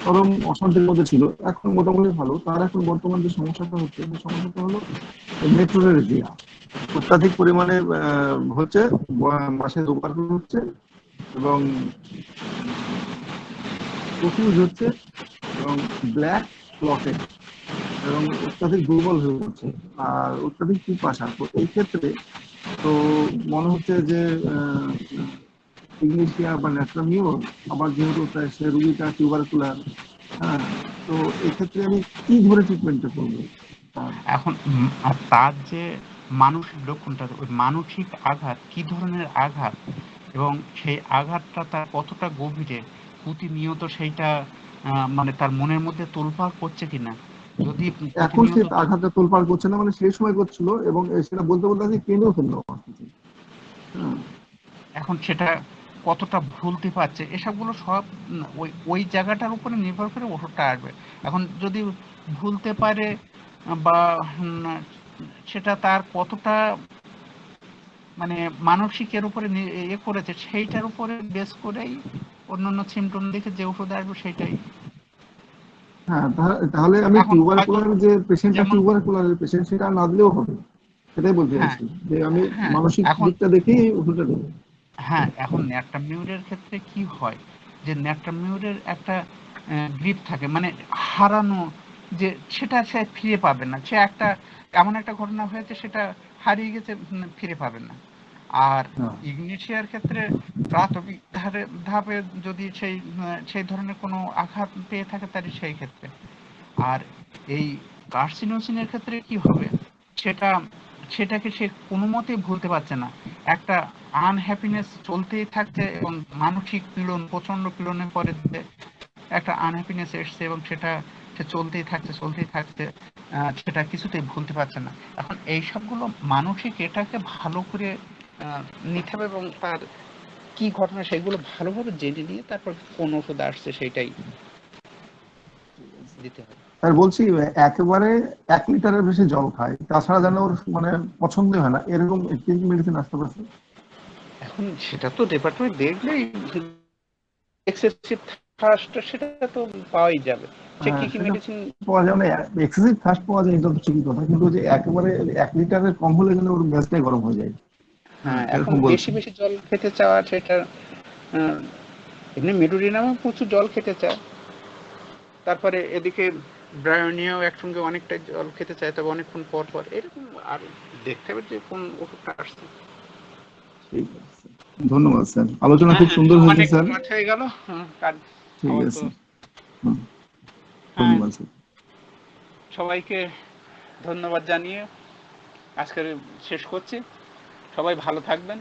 চরম অশান্তির মধ্যে ছিল। এখন মোটামুটি ভালো। তার এখন বর্তমান যে সমস্যাটা হচ্ছে, সেই সমস্যাটা হলো মেট্রো রেলের দেয়া অত্যাধিক পরিমাণে হচ্ছে, মাসে 2 বার করে হচ্ছে, এবং প্রফিউজ হচ্ছে, এবং ব্ল্যাক ক্লটেড, এবং অত্যাধিক দুর্বল হয়ে পড়ছে, আর অত্যাধিক পিপাসা। তো এই ক্ষেত্রে তো মনে হচ্ছে যে ইগনিশিয়া বা ন্যাট্রামিও, আবার যেহেতু সে রুগীটা টিউবারকুলার, হ্যাঁ, তো এক্ষেত্রে আমি কি ধরে ট্রিটমেন্টটা করবো? এখন আর তার যে মানসিক লক্ষণটা, ওই মানসিক আঘাত কি ধরনের আঘাত, এবং সেই আঘাতটা তার কতটা গভীরে প্রতিনিয়ত সেইটা মানে তার মনের মধ্যে তোলপাড় করছে কিনা। যদি এখন সে প্রতিনিয়ত আঘাতটা তোলপাড় করছে না, মানে সেই সময় করছিল, এবং সেটা বলতে বলতে আজকে কেঁদেও ফেললো। এখন সেটা কতটা ভুলতে পারছে, এসবগুলো সব ওই ওই জায়গাটার উপরে নির্ভর করে ওষুধটা আসবে। এখন যদি ভুলতে পারে বা সেটা তার কতটা মানে মানসিকের উপরে করেছে, সেইটার উপরে বেস করেই অন্যান্য সিমটম দেখে যে ওষুধ আসবে সেইটাই। হ্যাঁ, তাহলে আমি এখন হয়তো টিউবারকুলার যে পেশেন্টটা, যেমন টিউবারকুলারের পেশেন্ট, সেটা না দিলেও হবে, সেটাই বলতে হ্যাঁ চাইছি যে আমি হ্যাঁ মানসিক এখন দিকটা দেখেই ওষুধটা দেবো। হ্যাঁ এখন ন্যাট্রামিউরের ক্ষেত্রে কি হয়, যে ন্যাট্রামিউরের একটা গ্রিপ থাকে, মানে হারানো, যে সেটা সে ফিরে পাবে না। সে একটা এমন একটা ঘটনা হয়েছে, সেটা হারিয়ে গেছে, ফিরে পাবে না। আর ইগনিশিয়ার ক্ষেত্রে প্রাথমিক ধাপে যদি সেই ধরনের কোনো আঘাত পেয়ে থাকে তার সেই ক্ষেত্রে। আর এই কার্সিনোসিনের ক্ষেত্রে কি হবে, সেটাকে সে কোনো মতেই ভুলতে পারছে না। একটা আনহ্যাপিনেস চলতেই থাকছে, এবং মানসিক পীড়ন, প্রচন্ড পীড়নের পরে একটা আনহ্যাপিনেস এসছে, এবং সেটা সে চলতেই থাকছে, সেটা কিছুতেই ভুলতে পারছে না। এখন এই সবগুলো মানসিক এটাকে ভালো করে নিতে হবে, এবং তার কি ঘটনা সেগুলো ভালোভাবে জেনে নিয়ে তারপর কোন ওষুধ আসছে সেইটাই দিতে হবে। আর বলছি, একেবারে 1 লিটারের বেশি জল খায়, তাছাড়া যেন ওর মানে পছন্দ হয় না, এরকম কি মেডিসিন আসতে পারছে? এখন সেটা তো ডিপার্টমেন্ট দেখলেই এক্সেসিভ থার্স্ট সেটা তো পাওয়াই যাবে। সে কি কি সেটা মেডিসিন পাওয়া যায় না, এক্সেসিভ ফাস্ট পাওয়া যায়, এটা তো ঠিকই কথা, কিন্তু যে একেবারে 1 লিটারের কম হলে যেন ওর মেজাজটাই গরম হয়ে যায়। হ্যাঁ, এখন এরকম বলছে। বেশি বেশি জল খেতে চাওয়া, সেটা এমনি মেডোরিনামও প্রচুর জল খেতে চায়, তারপরে এদিকে ব্রায়োনিয়াও একসঙ্গে অনেকটা জল খেতে চায়, তবে অনেকক্ষণ পর পর এরকম। আর দেখতে হবে যে কোন ওষুধটা আসছে। ঠিক আছে, ধন্যবাদ স্যার, আলোচনা খুব হ্যাঁ, সুন্দর হয়েছে অনেক স্যার। মাঠ হয়ে গেল কাজ। ঠিক আমার তো আছে, হ্যাঁ, ধন্যবাদ স্যার। সবাইকে ধন্যবাদ জানিয়ে আজকের শেষ করছি। সবাই ভালো থাকবেন।